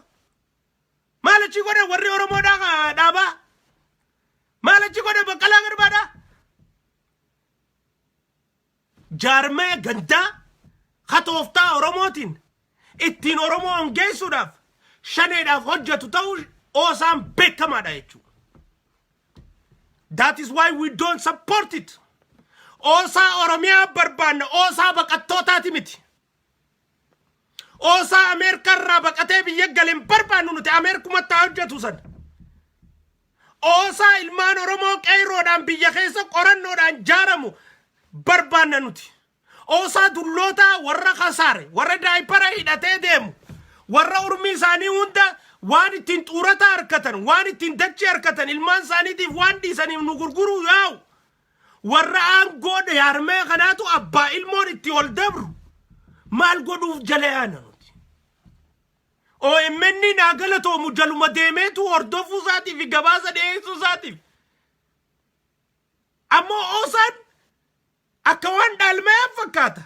maalachi godha warri Oromoodhaa dhaabaa maalachi godha Baqqalaa Garbaadha jaarmee gandaa katooftaa Oromootiin ittiin Oromoo ongeessuudhaaf shaneedhaaf hojjetu ta'uu oosaan beekamaadha jechuudha. That is why we don't support it. Oosaa Oromiyaa barbaanna oosaa baqattootaati miti. Oosaa Ameerikaa irraa baqatee biyya galeen barbaannu nuti Ameerikumatti hojjetu san. Osa ilmaan Oromoo qeerroodhaan biyya keessa qorannoodhaan jaaramu barbaanna nuti. Osa dulloota warra kasaare, warra daayipara hidhatee deemu, warra urmii isaanii hunda waan ittiin xuurata harkatan, waan ittiin dachee harkatan, ilmaan isaaniitiif waan dhiisaniif nu gurguruu yaa'u. Warra aangoo yaarmee kanaatu abbaa ilmoon itti ol dabru maal godhuuf jala yaana nuti. OMN naa galatoomu jaluma deemeetu hordofuu isaatiif fi gabaasa dhiyeessuu isaatiif. Ammoo Osaan akka waan dhaalmee fakkaata.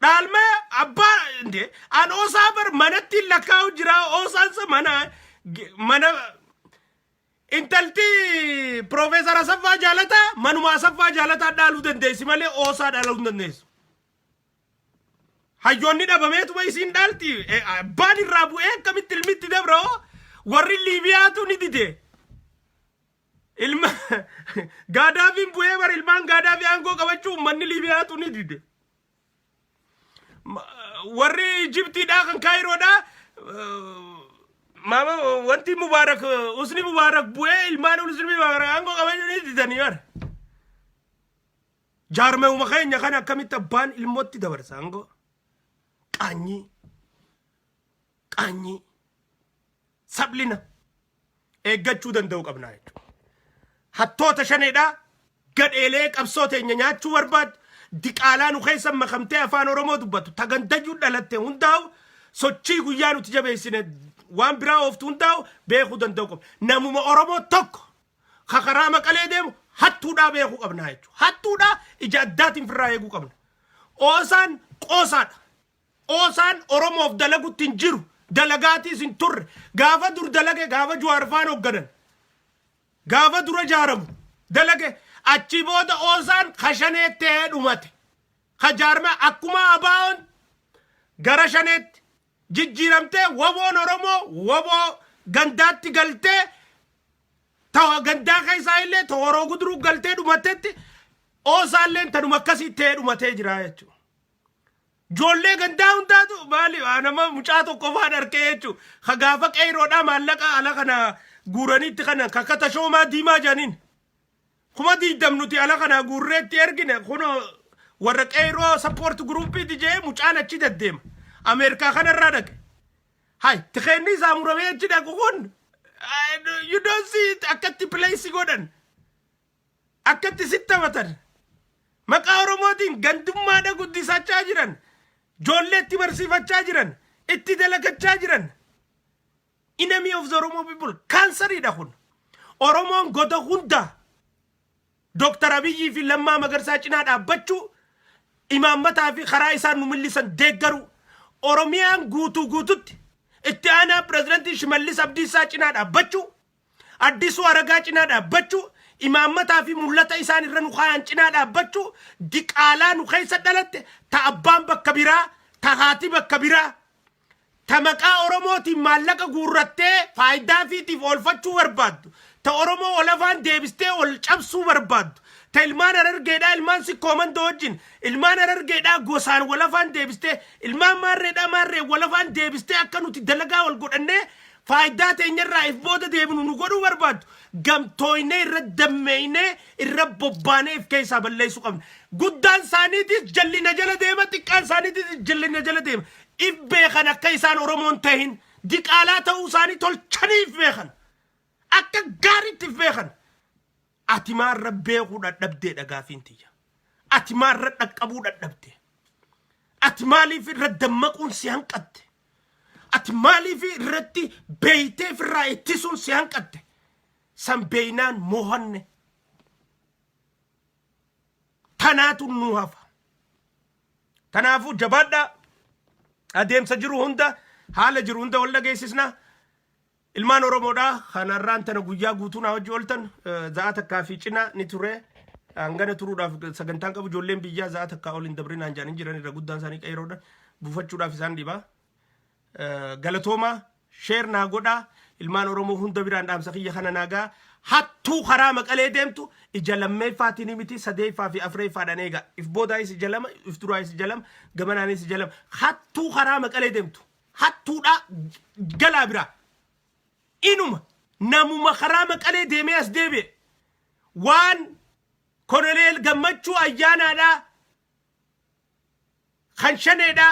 Dhaalmee abbaa inde an Osaa bar manatti lakkaa'u jira. Osaan sa mana intalti Profeesar Asaffaa Jaalataa manuma Asaffaa Jaalataa dhaaluu dandeessi malee Osaa dhaaluu dandeessu. Hayyoonni dhabameetuma isiin dhaalti. Abbaan irraa bu'ee akkamitti ilmitti dabra warri Liibiyaatu ni dide. Ilma Gaadaafiin bu'ee bar ilmaan Gaadaafii aangoo qabachuu uummanni Liibiyaatu ni dide. Warri Ijiptiidhaa kan Kaayiroodhaa mama wanti Mubaarak Usni Mubaarak bu'ee ilmaan Usni Mubaarak aangoo qabachuu ni didanii bar. Jaarmee uuma keenya kana akkamitti abbaan ilmootti dabarsa aangoo. Qaanyi sablina eeggachuu danda'u qabnaa jechuudha. Hattoota shaneedhaa gadheelee qabsoo teenya nyaachuu barbaadu diqaalaa nu keessa makamtee afaan Oromoo dubbatu tagandayyuu dhalatte hundaa'u sochii guyyaa nuti jabeessine waan biraa ooftu hundaa'u beekuu danda'u qabna. Namuma Oromoo tokko kakaraa Maqalee deemu hattuudhaa beekuu qabnaa jechuudha. Hattuudhaa ija addaatiin firraa eeguu qabna. Osaan qoosaadha. Osaan Oromoof dalagutti hin jiru. Dalagaatis hin turre. Gaafa dur dalage gaafa Jawaarfaan hoogganan. Gaafa dura jaaramu dalage achi booda Osaan kashaneettee dhumate. Kajaarme akkuma abaa'oon gara shaneetti jijjiiramtee waboon Oromoo waboo gandaatti galtee tawa gandaa keessaa illee tooroo guduruu galtee dhumatetti Osaalleen tanuma akkasii ta'ee dhumatee jira jechuudha. Joollee gandaa hundaatu maali nama mucaa tokko faan harkee jechuudha. Ka gaafa qeerroodhaa maallaqa ala kana guuraniitti kana kakkata shoomaa diimaa jaaniin. Kuma diidamnuti ala kana guurreetti ergine kuno warra qeerroo sappoort guruupiiti jee mucaan achi deddeema. Ameerikaa kanarraa dhaqe. Hai tikeenni isaa muramee achi dhaqu kun you don't see it akkatti pileessi godhan. Akkatti sittamatan. Maqaa Oromootiin gandummaadha guddisachaa jiran. Joolleetti barsiifachaa jiran. Itti dalagachaa jiran. Enemy of the Oromo people. Kansariidha kun. Oromoon goda hundaa. Dr. Abiyyi fi Lammaa Magarsaa cinaa dhaabbachuu imaammataa fi karaa isaan nu millisan deeggaru. Oromiyaan guututti itti aanaa pirezidantii Shimallis Abdiisaa cinaa dhaabbachuu. Addisuu Aragaa cinaa dhaabbachuu. Imaammataa fi mul'ata isaan irra nu kaayaan cinaa dhaabbachuu. Diqaalaa nu keessa dhalatte ta abbaan bakka biraa ta haati bakka biraa ta maqaa Oromootiin maallaqa guurrattee faayidaa fiitiif oolfachuu barbaaddu. Ta Oromoo olafaan deebistee ol cabsuu barbaaddu. Ta ilmaan Harargeedhaa ilmaan Sikkooman wajjin ilmaan Harargeedhaa gosaan walafaan deebistee ilmaan Maarreedhaa maarree walafaan deebistee akka nuti dalagaa wal godhannee faayidaa teenyarraa if booda deebinu nu godhuu barbaaddu. Gamtooynee irra dammeeynee irra bobbaanee if keessaa balleessuu qabna. Guddaan isaaniitis jallina jala deema xiqqaan isaaniitis jallina jala deema. If beekan akka isaan Oromoon tahin diqaalaa ta'uu isaanii tolchaniif beekan. Akka gaariitti if beekan. Ati maarra beekuu dadhabdee dhagaafiin tiyya. Ati maarra dhaqqabuu dadhabdee. Ati maaliif irra dammaquun si hanqatte. Ati maaliif irratti beeytee firraa ittisuun si hanqatte. San beeynaan mohanne. Tanaatu nu hafa. Tanaafuu jabaadhaa. Adeemsa jiru hunda haala jiru hunda wal dhageessisnaa. Ilmaan Oromoodhaa kanarraan tana guyyaa guutuu na wajji ooltan za'a takkaa fi cinaa ni ture. Hangana turuudhaaf sagantaan qabu ijoolleen biyyaa za'a takkaa ol hin dabrinaan jaaniin jiran irra guddaan isaanii qeeroodha. Buufachuudhaaf isaan dhibaa. Galatoomaa sheer naa godhaa. Ilmaan Oromoo hunda biraan dhaamsa kiyya kana naagaa. Hattuu karaa Maqalee deemtu ija lammeeffaatiin miti sadeeffaa fi afreeffaadhaan eegaa. If boodaayis ija lama, if duraayis ija lama, gamanaanis ija lama. Hattuu karaa Maqalee deemtu. Hattuudhaa galaa biraa. Inuma namu makarama kale deme as debe wan kolonel gammachu ayana da khanshane da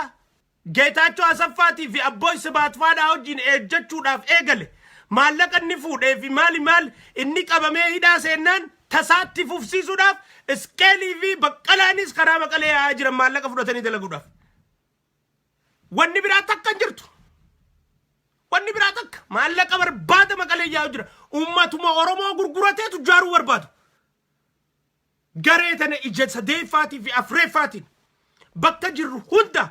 geetacho asafati fi abboy sabat fada hojin ejjachu daf egale maallaqan ni fuudhe fi maal inni qabame hida seennan tasaatti fufsiisuudhaaf iskeelii fi baqqalaanis karaa maqalee yaa jiran maallaqa fudhatanii dalaguudhaaf wanni biraa takka hin jirtu wanni biraa takka maallaqa barbaada maqalee yaa jira ummatuma oromoo gurgurateetu jaaruu barbaadu garee tana ija sadeeffaatii fi afreeffaatiin bakka jirru hunda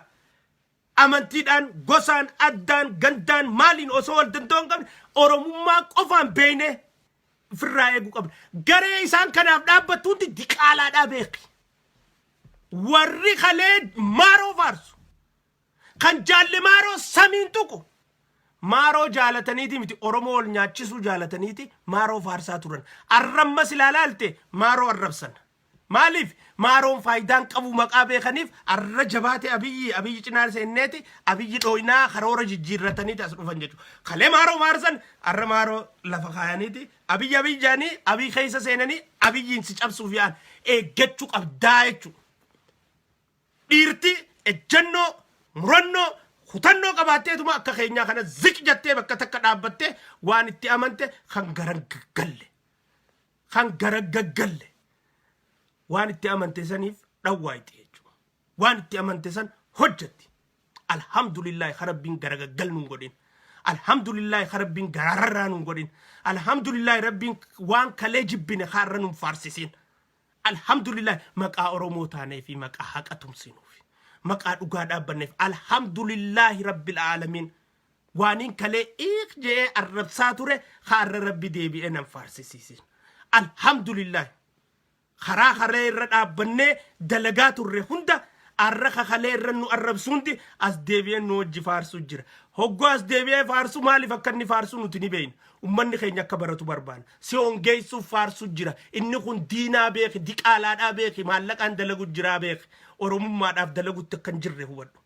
amantiidhaan gosaan addaan gandaan maaliin osoo wal danda'uun qabne oromummaa qofaan beeyne firraa eeguu qabne garee isaan kanaaf dhaabbattuutti diqaalaadhaa beeki warri kalee maaroo faarsu kan jaalle maaroo samiin tuqu maaroo jaalataniiti miti oromoo wal nyaachisuu jaalataniiti maaroo faarsaa turan arrammas ilaalaalte maaroo arrabsan maaliif maaroon faayidaan qabu maqaa beekaniif arra jabaate abiyyi cinaa seenneeti abiyyi dhooynaa karoora jijjiirrataniiti as dhufan jechuudha kalee maaroo faarsan arra maaroo lafa kaayaniiti abiyyi jaanii abiyyi keessa seenanii abiyyiin si cabsuuf yaa'an eeggachuu qabdaa jechuudha dhiirti ejjannoo murannoo kutannoo qabaatteetuma akka keenyaa kana ziq jattee bakka takka dhaabbattee waan itti amante kan garagaggalle waan itti amante saniif dhawwaayte jechuudha waan itti amante san hojjatti alhamdulillah rabbiin garagaggal nun godhin alhamdulillah rabbiin gararraa nun godhin alhamdulillah rabbiin waan kalee jibbine harra nun faarsisin alhamdulillah maqaa oromoo taanee fi maqaa haqa tumsinuuf maqaa dhugaa dhaabbanneef alhamdulillah rabbil alamin waanin kalee jee arrabsaa ture harra rabbi deebi'ee nan faarsisiisin alhamdulillah خرا خرا الرابنة دلقات الرهوندا arraka kaleerra nu arrabsuundi as deebi'een nu wajji faarsuu jira. Hoggoo as deebi'ee faarsuu maaliif akka inni faarsuu nuti ni beeyna. Ummanni keenya akka baratu barbaana. Si hongeessuuf faarsuu jira. Inni kun diinaa beeki, diqaalaadhaa beeki, maallaqaan dalagu jiraa beeki. Oromummaadhaaf dalagutti akka hin jirre hubadhu.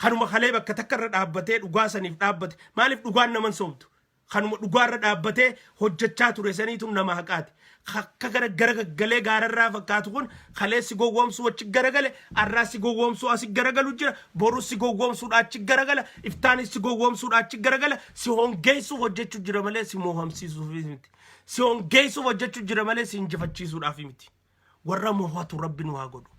Kanuma kalee bakka takka irra dhaabbatee dhugaa saniif dhaabbate. Maaliif dhugaan naman soomtu? Kanuma dhugaa irra dhaabbatee hojjechaa ture saniitu nama haqaati. Akka garagalee gaararraa fakkaatu kun kalee si gowwoomsuu achi garagale, arraa si gowwoomsuu asi garagalu jira, boru si gowwoomsuudha achi garagala, iftaanis si gowwoomsuudha achi garagala, si hongeessuuf hojjechuu jira malee si moohamsiisuuf miti. Si hongeessuuf hojjechuu jira malee si injifachiisuudhaaf miti. Warra moohatu rabbi nu haa godhu.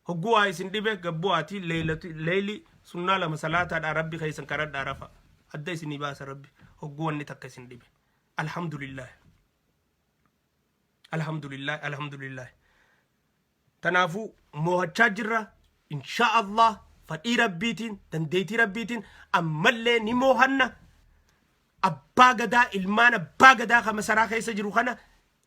Hogguu waa isin dhibe gabbu'aati leeyli sunnaa lama salaataadhaa rabbi keessan karadhaa rafa. Adda isinii baasa rabbi. Hogguu wanni takka isin dhibe. Alhamdulillah. Alhamdulillah, alhamdulillah. Tanafu mo'achaa jirra insha Allah fadhii rabbiitiin dandeetii rabbiitiin ammallee ni mo'anna. Abbaa gadaa ilmaan abbaa gadaa kan masaraa keessa jiru kana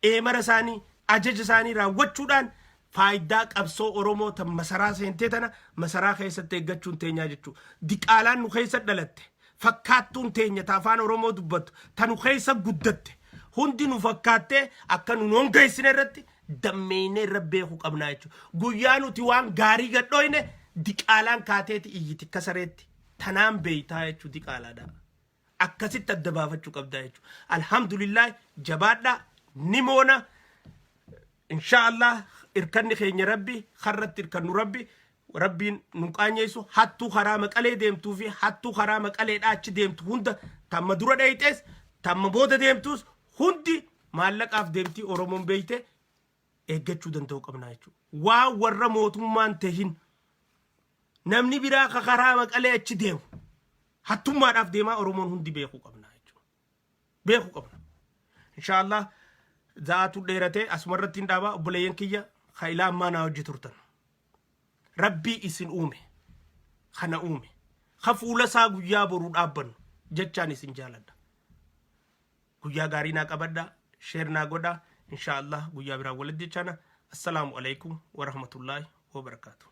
eemara isaanii ajaja isaanii raawwachuudhaan faayidaa qabsoo Oromoo tan masaraa seentee tana masaraa keessatti eeggachuun teenyaa jechuudha. Diqaalaan nu keessa dhalatte fakkaattuun teenya afaan Oromoo dubbattu tanu keessa guddatte. Hundi nu fakkaattee akka nu hongeessine irratti dammeeyne irra beekuu qabnaa jechuudha. Guyyaa nuti waan gaarii gadhooyne diqaalaan kaateeti iyyiti kasareetti tanaan beeytaa jechuudha diqaalaadha. Akkasitti adda baafachuu qabdaa jechuudha. Alhamdulillah jabaadhaa ni moona. Inshaallah irkanni keenya rabbi harratti irkannu rabbiin nu qaanyeessu hattuu karaa maqalee deemtuu fi hattuu karaa maqaleedhaa achi deemtu hunda tamma dura dheeyxees tamma booda deemtuus hundi maallaqaaf deemtii Oromoon beeyte eeggachuu danda'u qabnaa jechuudha. Waa warra mootummaan tahin namni biraa karaa maqalee achi deemu hattummaadhaaf deemaa Oromoon hundi beekuu qabnaa jechuudha. Beekuu qabna. Inshaallah zaatu dheeratee asumarratti hin dhaabaa obboleeyyan kiyya khayilaa ammaanaa hojii turtan. Rabbii isin uume kana uume hafuula isaa guyyaa boruu dhaabbannu jechaan isin jaaladha. Guyyaa gaarii naa qabadhaa, sheer naa godhaa. Inshaallah guyyaa biraa walitti jechana. Assalaamu alaikum wa rahmatullahi wa barakatuh.